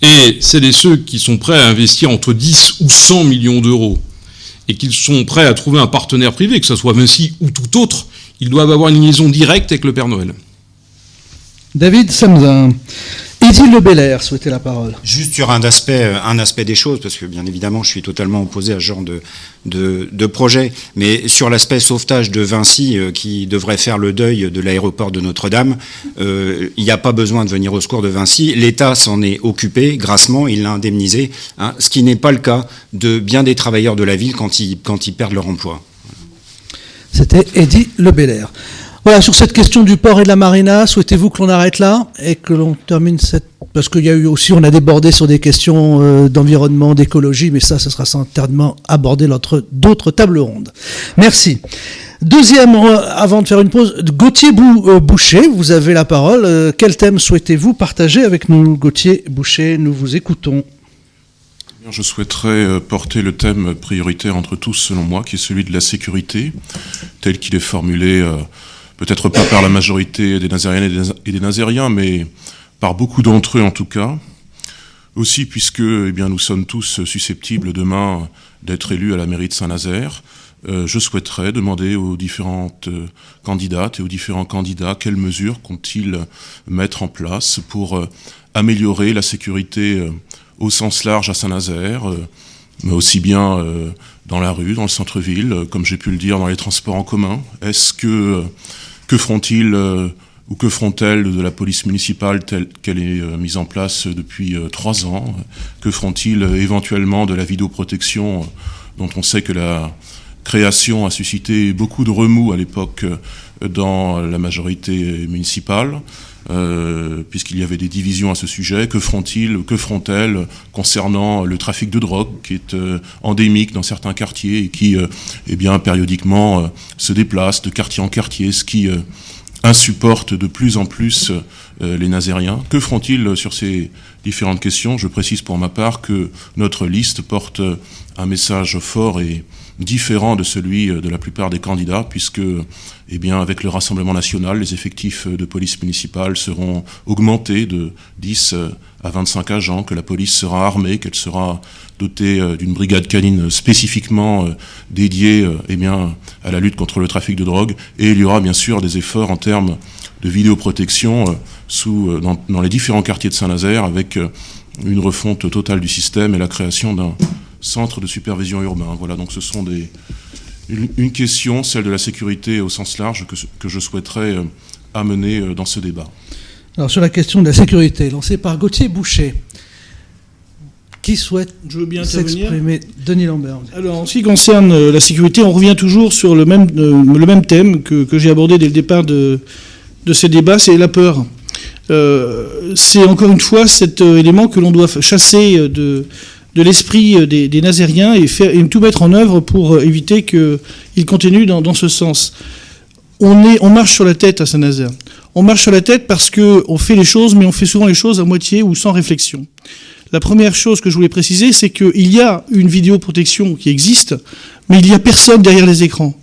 Et celles et ceux qui sont prêts à investir entre 10 ou 100 millions d'euros et qu'ils sont prêts à trouver un partenaire privé, que ce soit Vinci ou tout autre, ils doivent avoir une liaison directe avec le Père Noël. David Samsa. Eddy Lebelair souhaitait la parole. Juste sur un aspect des choses, parce que bien évidemment je suis totalement opposé à ce genre de projet, mais sur l'aspect sauvetage de Vinci, qui devrait faire le deuil de l'aéroport de Notre-Dame, il n'y a pas besoin de venir au secours de Vinci. L'État s'en est occupé grassement, il l'a indemnisé, hein, ce qui n'est pas le cas de bien des travailleurs de la ville quand ils perdent leur emploi. C'était Eddy Lebelair. Voilà, sur cette question du port et de la marina, souhaitez-vous que l'on arrête là et que l'on termine cette... Parce qu'il y a eu aussi, on a débordé sur des questions d'environnement, d'écologie, mais ça sera certainement abordé lors d'autres tables rondes. Merci. Deuxième, avant de faire une pause, Gauthier Boucher, vous avez la parole. Quel thème souhaitez-vous partager avec nous, Gauthier Boucher? Nous vous écoutons. Je souhaiterais porter le thème prioritaire entre tous, selon moi, qui est celui de la sécurité, tel qu'il est formulé... peut-être pas par la majorité des Nazériennes et des Nazériens, mais par beaucoup d'entre eux en tout cas. Aussi puisque nous sommes tous susceptibles demain d'être élus à la mairie de Saint-Nazaire, je souhaiterais demander aux différentes candidates et aux différents candidats quelles mesures comptent-ils mettre en place pour améliorer la sécurité au sens large à Saint-Nazaire, mais aussi bien dans la rue, dans le centre-ville, comme j'ai pu le dire, dans les transports en commun. Est-ce que feront-ils ou que feront-elles de la police municipale telle qu'elle est mise en place depuis 3 ans? Que feront-ils éventuellement de la vidéoprotection dont on sait que la création a suscité beaucoup de remous à l'époque dans la majorité municipale, puisqu'il y avait des divisions à ce sujet? Que feront-elles concernant le trafic de drogue qui est endémique dans certains quartiers et qui périodiquement se déplace de quartier en quartier, ce qui insupporte de plus en plus les Nazériens? Que feront-ils sur ces différentes questions? Je précise pour ma part que notre liste porte un message fort et différent de celui de la plupart des candidats, puisque, avec le Rassemblement national, les effectifs de police municipale seront augmentés de 10 à 25 agents, que la police sera armée, qu'elle sera dotée d'une brigade canine spécifiquement dédiée à la lutte contre le trafic de drogue, et il y aura bien sûr des efforts en termes de vidéoprotection dans les différents quartiers de Saint-Nazaire, avec une refonte totale du système et la création d'un centre de supervision urbain. Voilà, donc ce sont une question, celle de la sécurité au sens large, que je souhaiterais amener dans ce débat. Alors sur la question de la sécurité, lancée par Gauthier Boucher, qui souhaite s'exprimer? Denis Lambert. Alors en ce qui concerne la sécurité, on revient toujours sur le même thème que j'ai abordé dès le départ de ces débats, c'est la peur. C'est encore une fois cet élément que l'on doit chasser de l'esprit des Nazériens et tout mettre en œuvre pour éviter qu'ils continuent dans ce sens. On marche sur la tête à Saint-Nazaire. On marche sur la tête parce qu'on fait les choses, mais on fait souvent les choses à moitié ou sans réflexion. La première chose que je voulais préciser, c'est qu'il y a une vidéoprotection qui existe, mais il n'y a personne derrière les écrans.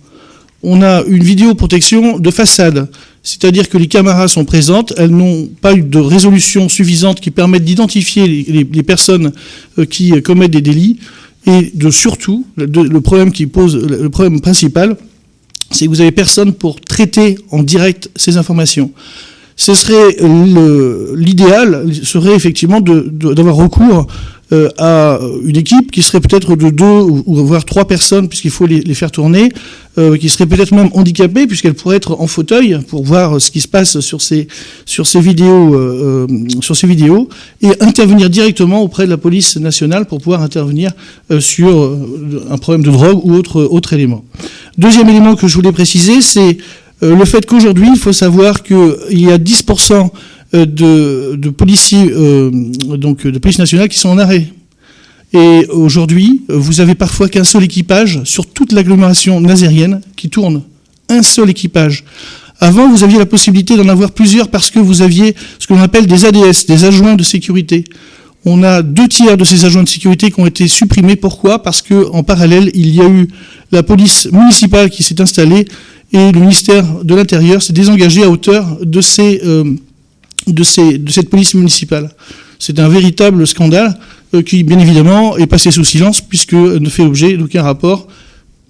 On a une vidéoprotection de façade, c'est-à-dire que les caméras sont présentes, elles n'ont pas eu de résolution suffisante qui permette d'identifier les personnes qui commettent des délits, et surtout, le problème principal, c'est que vous n'avez personne pour traiter en direct ces informations. Ce serait l'idéal serait effectivement d'avoir recours à une équipe qui serait peut-être de 2 ou voire 3 personnes, puisqu'il faut les faire tourner, qui serait peut-être même handicapée, puisqu'elle pourrait être en fauteuil pour voir ce qui se passe sur ces vidéos, et intervenir directement auprès de la police nationale pour pouvoir intervenir sur un problème de drogue ou autre élément. Deuxième élément que je voulais préciser, c'est le fait qu'aujourd'hui, il faut savoir qu'il y a 10% de policiers, de police nationale qui sont en arrêt. Et aujourd'hui, vous avez parfois qu'un seul équipage sur toute l'agglomération nazérienne qui tourne. Un seul équipage. Avant, vous aviez la possibilité d'en avoir plusieurs parce que vous aviez ce que l'on appelle des ADS, des adjoints de sécurité. On a 2/3 de ces adjoints de sécurité qui ont été supprimés. Pourquoi? Parce qu'en parallèle, il y a eu la police municipale qui s'est installée et le ministère de l'Intérieur s'est désengagé à hauteur de cette police municipale. C'est un véritable scandale qui, bien évidemment, est passé sous silence puisque ne fait l'objet d'aucun rapport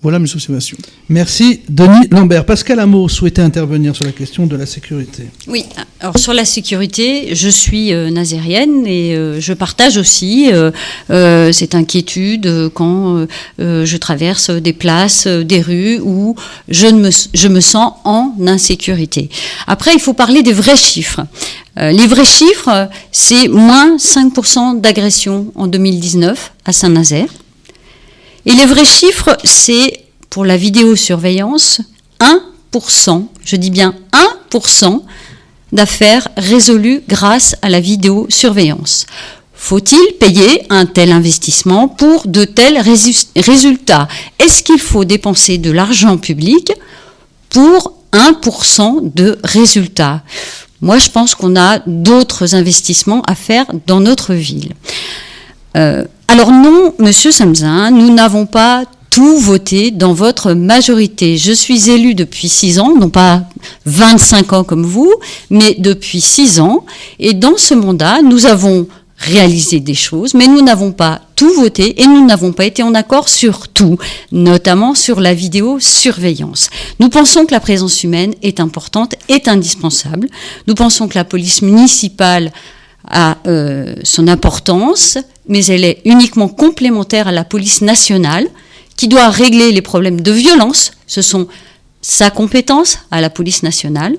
Voilà mes observations. Merci Denis Lambert. Pascal Hameau souhaitait intervenir sur la question de la sécurité. Oui, alors sur la sécurité, je suis nazérienne et je partage aussi cette inquiétude quand je traverse des places, des rues où je me sens en insécurité. Après, il faut parler des vrais chiffres. Les vrais chiffres, c'est moins 5% d'agressions en 2019 à Saint-Nazaire. Et les vrais chiffres, c'est, pour la vidéosurveillance, 1%, je dis bien 1% d'affaires résolues grâce à la vidéosurveillance. Faut-il payer un tel investissement pour de tels résultats? Est-ce qu'il faut dépenser de l'argent public pour 1% de résultats? Moi, je pense qu'on a d'autres investissements à faire dans notre ville. Alors non, Monsieur Samzin, nous n'avons pas tout voté dans votre majorité. Je suis élu depuis 6 ans, non pas 25 ans comme vous, mais depuis 6 ans. Et dans ce mandat, nous avons réalisé des choses, mais nous n'avons pas tout voté et nous n'avons pas été en accord sur tout, notamment sur la vidéosurveillance. Nous pensons que la présence humaine est importante, est indispensable. Nous pensons que la police municipale a son importance, mais elle est uniquement complémentaire à la police nationale, qui doit régler les problèmes de violence. Ce sont sa compétence à la police nationale.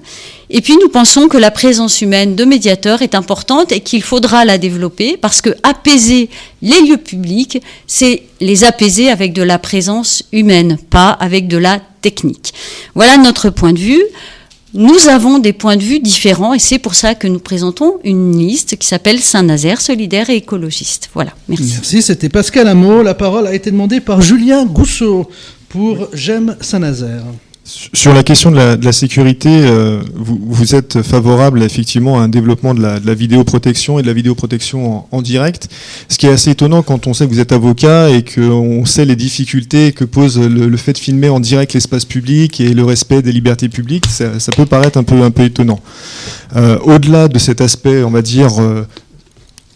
Et puis nous pensons que la présence humaine de médiateurs est importante et qu'il faudra la développer, parce que apaiser les lieux publics, c'est les apaiser avec de la présence humaine, pas avec de la technique. Voilà notre point de vue. Nous avons des points de vue différents et c'est pour ça que nous présentons une liste qui s'appelle Saint-Nazaire, solidaire et écologiste. Voilà, merci. Merci, c'était Pascal Hameau. La parole a été demandée par Julien Gousseau pour J'aime Saint-Nazaire. Sur la question de la sécurité, vous êtes favorable effectivement à un développement de la vidéoprotection et de la vidéoprotection en direct. Ce qui est assez étonnant quand on sait que vous êtes avocat et qu'on sait les difficultés que pose le fait de filmer en direct l'espace public et le respect des libertés publiques, ça peut paraître un peu étonnant. Au-delà de cet aspect, on va dire,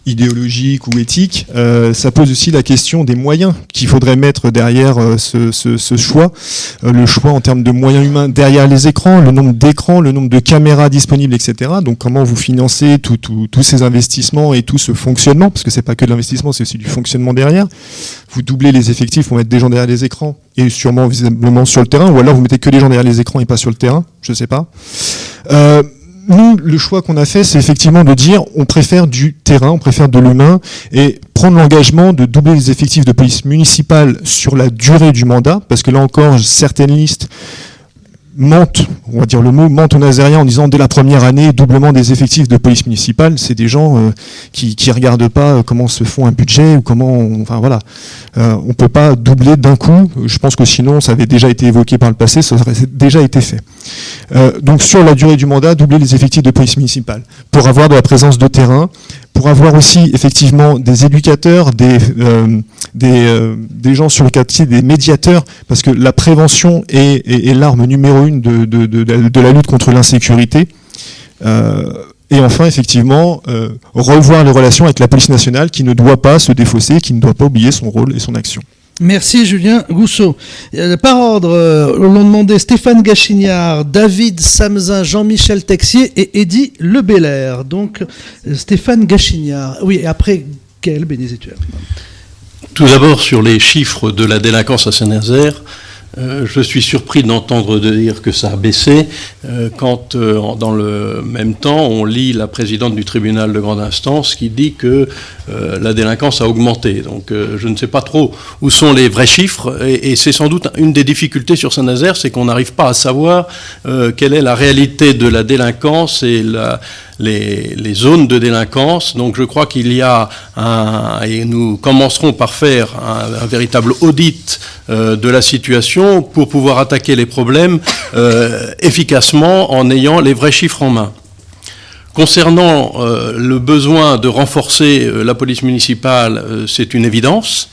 idéologique ou éthique, ça pose aussi la question des moyens qu'il faudrait mettre derrière ce choix, le choix en termes de moyens humains derrière les écrans, le nombre d'écrans, le nombre de caméras disponibles, etc. Donc comment vous financez tous ces investissements et tout ce fonctionnement, parce que c'est pas que de l'investissement, c'est aussi du fonctionnement derrière. Vous doublez les effectifs pour mettre des gens derrière les écrans et sûrement visiblement sur le terrain, ou alors vous mettez que des gens derrière les écrans et pas sur le terrain, je sais pas. Nous, le choix qu'on a fait, c'est effectivement de dire on préfère du terrain, on préfère de l'humain, et prendre l'engagement de doubler les effectifs de police municipale sur la durée du mandat, parce que là encore, certaines listes mentent, on va dire le mot, mentent aux Nazériens en disant dès la première année, doublement des effectifs de police municipale. C'est des gens qui regardent pas comment se font un budget ou enfin voilà. On peut pas doubler d'un coup. Je pense que sinon, ça avait déjà été évoqué par le passé, ça aurait déjà été fait. Donc sur la durée du mandat, doubler les effectifs de police municipale pour avoir de la présence de terrain, pour avoir aussi effectivement des éducateurs, des gens sur le quartier, des médiateurs, parce que la prévention est l'arme numéro 1 de la lutte contre l'insécurité. Et enfin, effectivement, revoir les relations avec la police nationale qui ne doit pas se défausser, qui ne doit pas oublier son rôle et son action. Merci Julien Gousseau. Par ordre, l'ont demandé Stéphane Gachignard, David Samzin, Jean-Michel Texier et Eddy Lebelair. Donc Stéphane Gachignard. Oui, et après Gaël Bénézétuel. Tout d'abord, sur les chiffres de la délinquance à Saint-Nazaire, je suis surpris d'entendre dire que ça a baissé quand, dans le même temps, on lit la présidente du tribunal de grande instance qui dit que la délinquance a augmenté. Donc je ne sais pas trop où sont les vrais chiffres et c'est sans doute une des difficultés sur Saint-Nazaire, c'est qu'on n'arrive pas à savoir quelle est la réalité de la délinquance et les zones de délinquance. Donc je crois qu'il y a et nous commencerons par faire un véritable audit de la situation pour pouvoir attaquer les problèmes efficacement en ayant les vrais chiffres en main. Concernant le besoin de renforcer la police municipale, c'est une évidence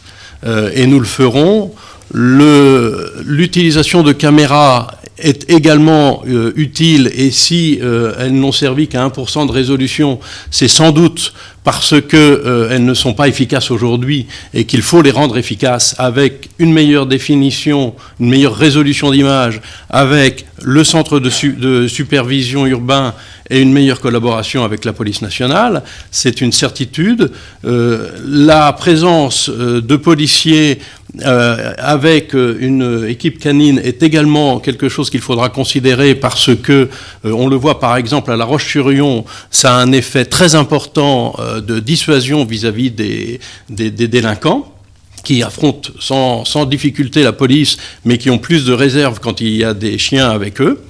et nous le ferons. L'utilisation de caméras est également utile et si elles n'ont servi qu'à 1% de résolution, c'est sans doute parce qu'elles ne sont pas efficaces aujourd'hui et qu'il faut les rendre efficaces avec une meilleure définition, une meilleure résolution d'image, avec le centre de supervision urbain et une meilleure collaboration avec la police nationale, c'est une certitude. La présence de policiers avec une équipe canine est également quelque chose qu'il faudra considérer parce que, on le voit par exemple à La Roche-sur-Yon, ça a un effet très important de dissuasion vis-à-vis des délinquants qui affrontent sans difficulté la police, mais qui ont plus de réserve quand il y a des chiens avec eux.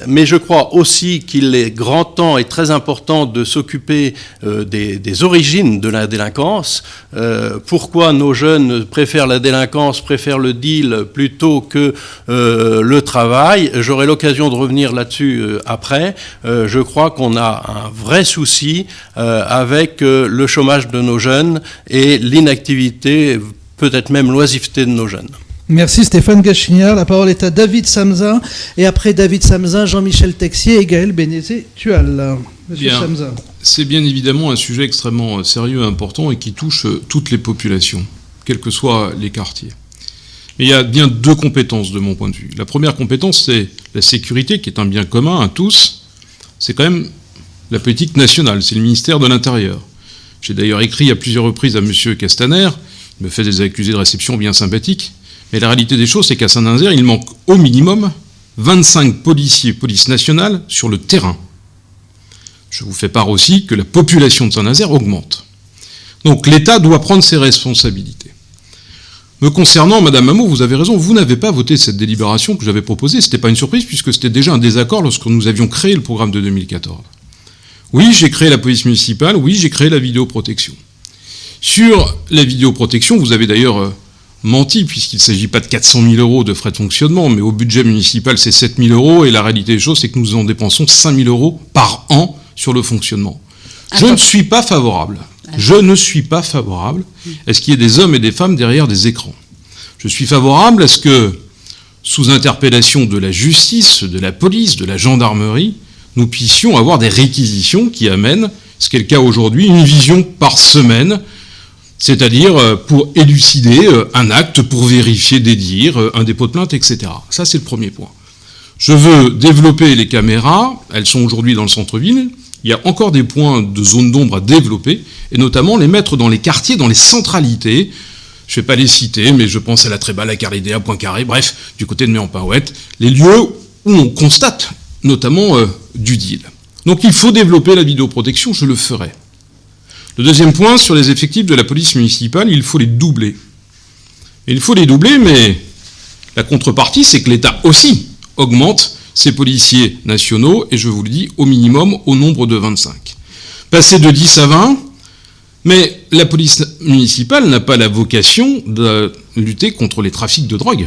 Mais je crois aussi qu'il est grand temps et très important de s'occuper des origines de la délinquance. Pourquoi nos jeunes préfèrent la délinquance, préfèrent le deal plutôt que le travail. J'aurai l'occasion de revenir là-dessus après. Je crois qu'on a un vrai souci avec le chômage de nos jeunes et l'inactivité, peut-être même l'oisiveté de nos jeunes. Merci Stéphane Gachignard. La parole est à David Samzin. Et après David Samzin, Jean-Michel Texier et Gaël Bénézé-Tual. Monsieur Samzin. C'est bien évidemment un sujet extrêmement sérieux et important et qui touche toutes les populations, quels que soient les quartiers. Mais il y a bien deux compétences de mon point de vue. La première compétence, c'est la sécurité, qui est un bien commun à tous. C'est quand même la politique nationale, c'est le ministère de l'Intérieur. J'ai d'ailleurs écrit à plusieurs reprises à M. Castaner, il me fait des accusés de réception bien sympathiques. Mais la réalité des choses, c'est qu'à Saint-Nazaire, il manque au minimum 25 policiers, police nationale, sur le terrain. Je vous fais part aussi que la population de Saint-Nazaire augmente. Donc l'État doit prendre ses responsabilités. Me concernant, Madame Hameau, vous avez raison, vous n'avez pas voté cette délibération que j'avais proposée. Ce n'était pas une surprise, puisque c'était déjà un désaccord lorsque nous avions créé le programme de 2014. Oui, j'ai créé la police municipale, oui, j'ai créé la vidéoprotection. Sur la vidéoprotection, vous avez d'ailleurs menti, puisqu'il ne s'agit pas de 400 000 euros de frais de fonctionnement, mais au budget municipal, c'est 7 000 euros, et la réalité des choses, c'est que nous en dépensons 5 000 euros par an sur le fonctionnement. Je ne suis pas favorable. Je ne suis pas favorable à ce qu'il y ait des hommes et des femmes derrière des écrans. Je suis favorable à ce que, sous interpellation de la justice, de la police, de la gendarmerie, nous puissions avoir des réquisitions qui amènent, ce qui est le cas aujourd'hui, une vision par semaine, c'est-à-dire pour élucider un acte, pour vérifier des dires, un dépôt de plainte, etc. Ça, c'est le premier point. Je veux développer les caméras, elles sont aujourd'hui dans le centre-ville, il y a encore des points de zone d'ombre à développer, et notamment les mettre dans les quartiers, dans les centralités. Je ne vais pas les citer, mais je pense à la Tréballe, à Carlédé, à Poincaré, bref, du côté de Méan-Parouette, les lieux où on constate notamment du deal. Donc il faut développer la vidéoprotection, je le ferai. Le deuxième point, sur les effectifs de la police municipale, il faut les doubler. Et il faut les doubler, mais la contrepartie, c'est que l'État aussi augmente ses policiers nationaux, et je vous le dis, au minimum, au nombre de 25. Passer de 10 à 20, mais la police municipale n'a pas la vocation de lutter contre les trafics de drogue.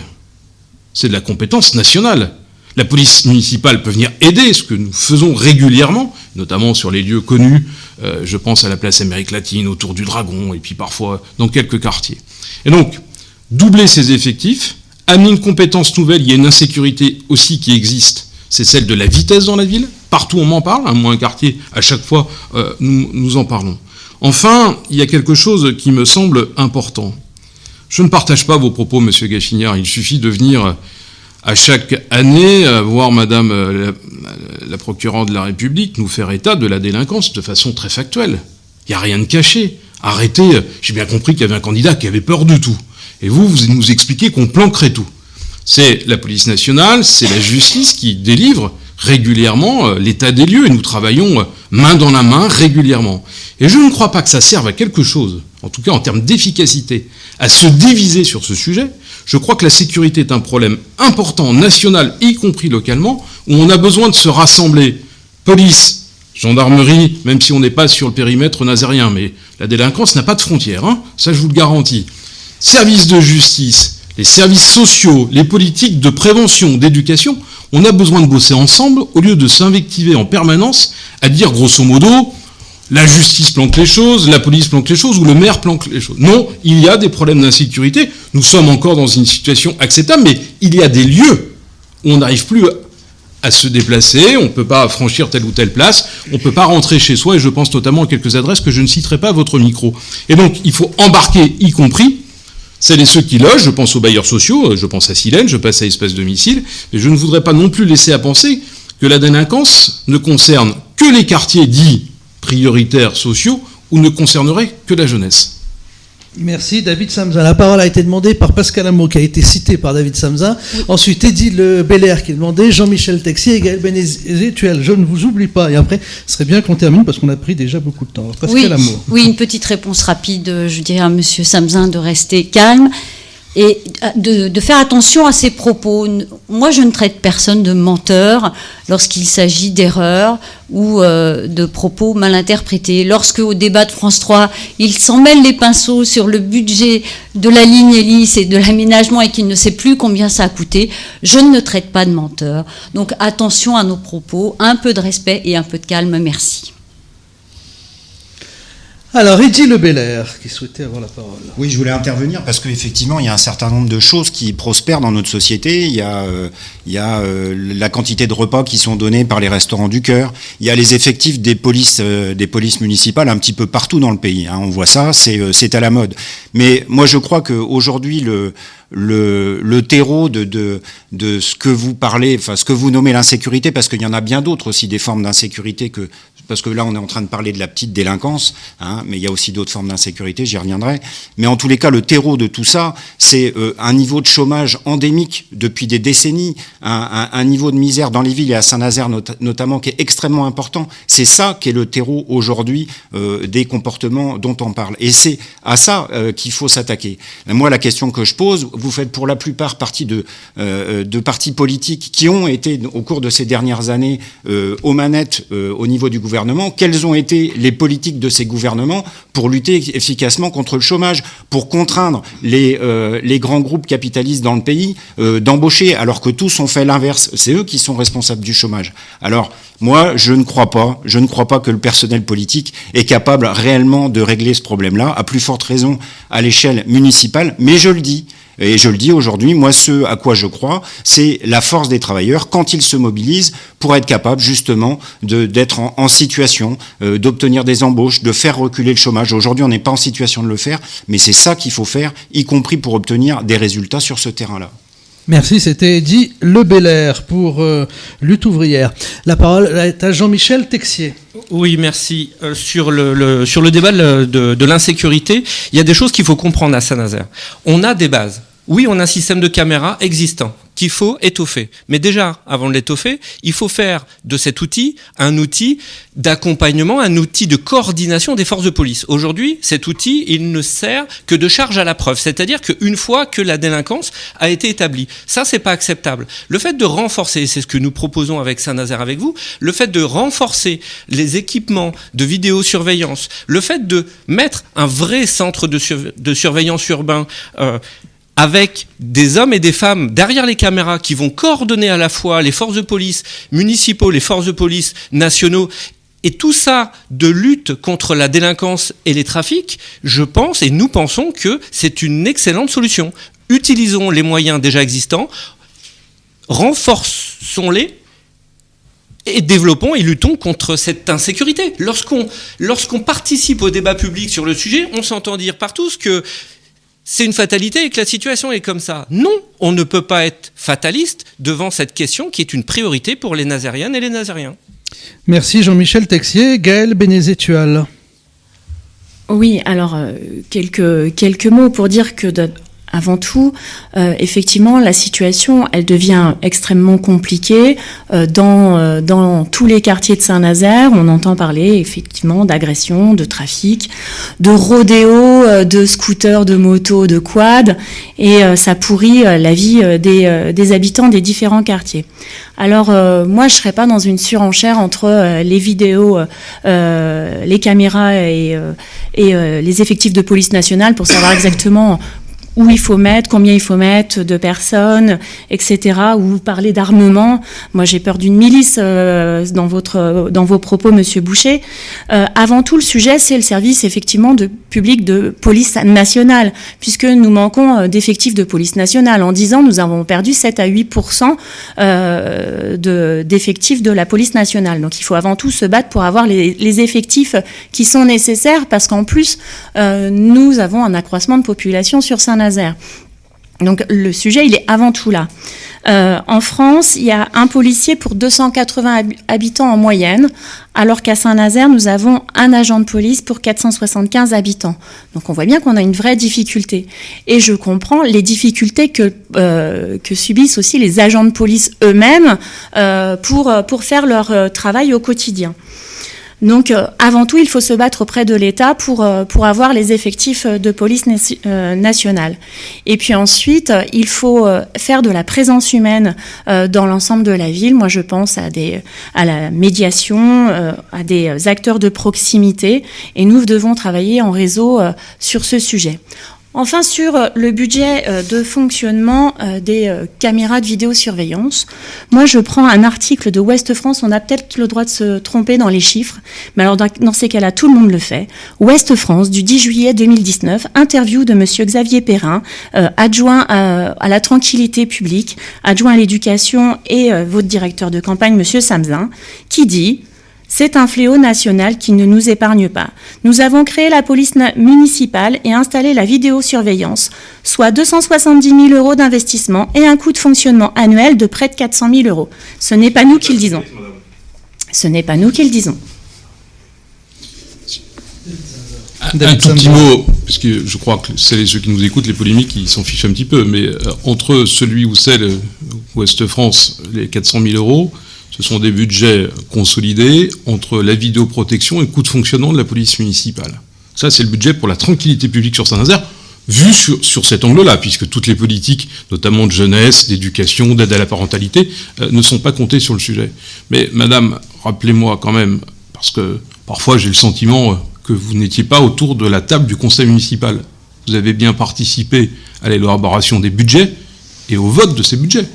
C'est de la compétence nationale. La police municipale peut venir aider, ce que nous faisons régulièrement, notamment sur les lieux connus, je pense à la place Amérique latine, autour du Dragon, et puis parfois dans quelques quartiers. Et donc, doubler ces effectifs, amener une compétence nouvelle, il y a une insécurité aussi qui existe, c'est celle de la vitesse dans la ville, partout on m'en parle, moi un quartier, à chaque fois nous en parlons. Enfin, il y a quelque chose qui me semble important. Je ne partage pas vos propos, Monsieur Gachignard, il suffit de venir à chaque année, voir Madame la procureure de la République nous faire état de la délinquance de façon très factuelle. Il n'y a rien de caché. Arrêtez, j'ai bien compris qu'il y avait un candidat qui avait peur de tout. Et vous nous expliquez qu'on planquerait tout. C'est la police nationale, c'est la justice qui délivre régulièrement l'état des lieux, et nous travaillons main dans la main régulièrement. Et je ne crois pas que ça serve à quelque chose, en tout cas en termes d'efficacité, à se diviser sur ce sujet. Je crois que la sécurité est un problème important, national, y compris localement, où on a besoin de se rassembler. Police, gendarmerie, même si on n'est pas sur le périmètre nazérien, mais la délinquance n'a pas de frontières, hein, ça je vous le garantis. Services de justice, les services sociaux, les politiques de prévention, d'éducation, on a besoin de bosser ensemble au lieu de s'invectiver en permanence à dire grosso modo la justice planque les choses, la police planque les choses ou le maire planque les choses. Non, il y a des problèmes d'insécurité, nous sommes encore dans une situation acceptable, mais il y a des lieux où on n'arrive plus à se déplacer, on ne peut pas franchir telle ou telle place, on ne peut pas rentrer chez soi, et je pense notamment à quelques adresses que je ne citerai pas à votre micro. Et donc, il faut embarquer, y compris celles et ceux qui logent, je pense aux bailleurs sociaux, je pense à Silène, je pense à Espace Domicile, mais je ne voudrais pas non plus laisser à penser que la délinquance ne concerne que les quartiers dits prioritaires sociaux ou ne concernerait que la jeunesse. Merci David Samsa. La parole a été demandée par Pascal Amo, qui a été cité par David Samsa. Oui. Ensuite, Eddy Le Belair qui est demandé, Jean-Michel Texier et Gaël Bénézétuel. Je ne vous oublie pas. Et après, ce serait bien qu'on termine parce qu'on a pris déjà beaucoup de temps. Pascal Amo. Oui, une petite réponse rapide. Je dirais à M. Samsa de rester calme et de faire attention à ses propos. Moi, je ne traite personne de menteur lorsqu'il s'agit d'erreurs ou de propos mal interprétés. Lorsque, au débat de France 3, il s'en mêle les pinceaux sur le budget de la ligne hélice et de l'aménagement et qu'il ne sait plus combien ça a coûté, je ne traite pas de menteur. Donc, attention à nos propos, un peu de respect et un peu de calme. Merci. Alors, Eddy Le Belair, qui souhaitait avoir la parole. Oui, je voulais intervenir parce qu'effectivement, il y a un certain nombre de choses qui prospèrent dans notre société. Il y a la quantité de repas qui sont donnés par les restaurants du cœur. Il y a les effectifs des polices municipales un petit peu partout dans le pays. On voit ça, c'est à la mode. Mais moi, je crois qu'aujourd'hui, le terreau de ce que vous parlez, enfin ce que vous nommez l'insécurité, parce qu'il y en a bien d'autres aussi, des formes d'insécurité parce que là on est en train de parler de la petite délinquance, mais il y a aussi d'autres formes d'insécurité, j'y reviendrai. Mais en tous les cas, le terreau de tout ça, c'est un niveau de chômage endémique depuis des décennies, un niveau de misère dans les villes et à Saint-Nazaire notamment qui est extrêmement important. C'est ça qui est le terreau aujourd'hui des comportements dont on parle. Et c'est à ça qu'il faut s'attaquer. Moi, la question que je pose, vous faites pour la plupart partie de partis politiques qui ont été au cours de ces dernières années aux manettes au niveau du gouvernement. Quelles ont été les politiques de ces gouvernements pour lutter efficacement contre le chômage, pour contraindre les grands groupes capitalistes dans le pays d'embaucher, alors que tous ont fait l'inverse. C'est eux qui sont responsables du chômage. Alors, moi, je ne crois pas que le personnel politique est capable réellement de régler ce problème-là, à plus forte raison à l'échelle municipale, mais je le dis. Et je le dis aujourd'hui, moi, ce à quoi je crois, c'est la force des travailleurs quand ils se mobilisent pour être capables justement d'être en situation d'obtenir des embauches, de faire reculer le chômage. Aujourd'hui, on n'est pas en situation de le faire, mais c'est ça qu'il faut faire, y compris pour obtenir des résultats sur ce terrain-là. Merci, c'était Eddy Le Belair pour Lutte ouvrière. La parole est à Jean-Michel Texier. Oui, merci. Sur le débat de l'insécurité, il y a des choses qu'il faut comprendre à Saint-Nazaire. On a des bases. Oui, on a un système de caméras existant qu'il faut étoffer. Mais déjà, avant de l'étoffer, il faut faire de cet outil un outil d'accompagnement, un outil de coordination des forces de police. Aujourd'hui, cet outil, il ne sert que de charge à la preuve. C'est-à-dire qu'une fois que la délinquance a été établie, ça, c'est pas acceptable. Le fait de renforcer, c'est ce que nous proposons avec Saint-Nazaire avec vous, le fait de renforcer les équipements de vidéosurveillance, le fait de mettre un vrai centre de surveillance urbain, avec des hommes et des femmes derrière les caméras qui vont coordonner à la fois les forces de police municipaux, les forces de police nationaux, et tout ça de lutte contre la délinquance et les trafics, je pense et nous pensons que c'est une excellente solution. Utilisons les moyens déjà existants, renforçons-les et développons et luttons contre cette insécurité. Lorsqu'on participe au débat public sur le sujet, on s'entend dire par tous que c'est une fatalité et que la situation est comme ça. Non, on ne peut pas être fataliste devant cette question qui est une priorité pour les Nazériennes et les Nazériens. Merci Jean-Michel Texier. Gaël Bénézétuel. Oui, alors quelques mots pour dire que avant tout, effectivement, la situation, elle devient extrêmement compliquée dans tous les quartiers de Saint-Nazaire. On entend parler effectivement d'agressions, de trafic, de rodéo, de scooters, de motos, de quads, et ça pourrit la vie des habitants des différents quartiers. Alors moi, je serais pas dans une surenchère entre les vidéos, les caméras et les effectifs de police nationale pour savoir exactement où il faut mettre, combien il faut mettre de personnes, etc. Ou vous parlez d'armement. Moi, j'ai peur d'une milice dans vos propos, Monsieur Boucher. Avant tout, le sujet, c'est le service effectivement public de police nationale, puisque nous manquons d'effectifs de police nationale. En 10 ans, nous avons perdu 7 à 8% d'effectifs de la police nationale. Donc, il faut avant tout se battre pour avoir les effectifs qui sont nécessaires, parce qu'en plus, nous avons un accroissement de population sur Saint-Nazaire. Donc le sujet, il est avant tout là. En France, il y a un policier pour 280 habitants en moyenne, alors qu'à Saint-Nazaire, nous avons un agent de police pour 475 habitants. Donc on voit bien qu'on a une vraie difficulté. Et je comprends les difficultés que subissent aussi les agents de police eux-mêmes pour faire leur travail au quotidien. Donc, avant tout, il faut se battre auprès de l'État pour avoir les effectifs de police nationale. Et puis ensuite, il faut faire de la présence humaine dans l'ensemble de la ville. Moi, je pense à la médiation, à des acteurs de proximité. Et nous devons travailler en réseau sur ce sujet. Enfin, sur le budget de fonctionnement des caméras de vidéosurveillance, moi je prends un article de Ouest France, on a peut-être le droit de se tromper dans les chiffres, mais alors dans ces cas-là, tout le monde le fait. Ouest France, du 10 juillet 2019, interview de Monsieur Xavier Perrin, adjoint à la tranquillité publique, adjoint à l'éducation et votre directeur de campagne, Monsieur Samzin, qui dit... C'est un fléau national qui ne nous épargne pas. Nous avons créé la police municipale et installé la vidéosurveillance, soit 270 000 € d'investissement et un coût de fonctionnement annuel de près de 400 000 €. Ce n'est pas nous qui le disons. Ce n'est pas nous qui le disons. Un tout petit mot, parce que je crois que celles et ceux qui nous écoutent, les polémiques, ils s'en fichent un petit peu, mais entre celui ou celle Ouest France, les 400 000 €, ce sont des budgets consolidés entre la vidéoprotection et le coût de fonctionnement de la police municipale. Ça, c'est le budget pour la tranquillité publique sur Saint-Nazaire, vu sur cet angle-là, puisque toutes les politiques, notamment de jeunesse, d'éducation, d'aide à la parentalité, ne sont pas comptées sur le sujet. Mais madame, rappelez-moi quand même, parce que parfois j'ai le sentiment que vous n'étiez pas autour de la table du conseil municipal. Vous avez bien participé à l'élaboration des budgets et au vote de ces budgets.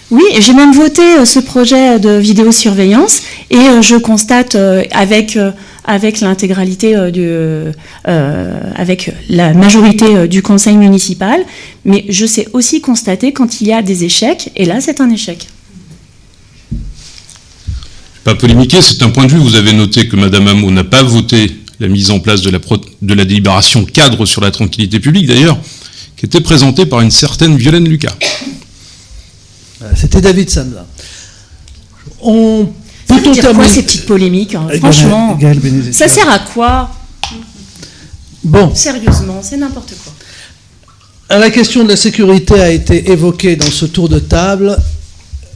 Oui, j'ai même voté ce projet de vidéosurveillance et je constate avec l'intégralité avec la majorité du conseil municipal, mais je sais aussi constater quand il y a des échecs, et là c'est un échec. Pas polémiquer, c'est un point de vue. Vous avez noté que Madame Hameau n'a pas voté la mise en place de la délibération cadre sur la tranquillité publique, d'ailleurs, qui était présentée par une certaine Violaine Lucas. C'était David Samzin. Ça veut dire quoi ces petites polémiques, hein, franchement, ça sert à quoi? Bon. Sérieusement, c'est n'importe quoi. La question de la sécurité a été évoquée dans ce tour de table.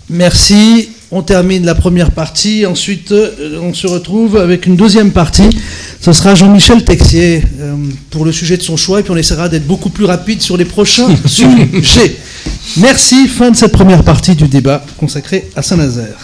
Merci. On termine la première partie. Ensuite, on se retrouve avec une deuxième partie. Ce sera Jean-Michel Texier pour le sujet de son choix. Et puis on essaiera d'être beaucoup plus rapide sur les prochains sujets. Merci. Fin de cette première partie du débat consacré à Saint-Nazaire.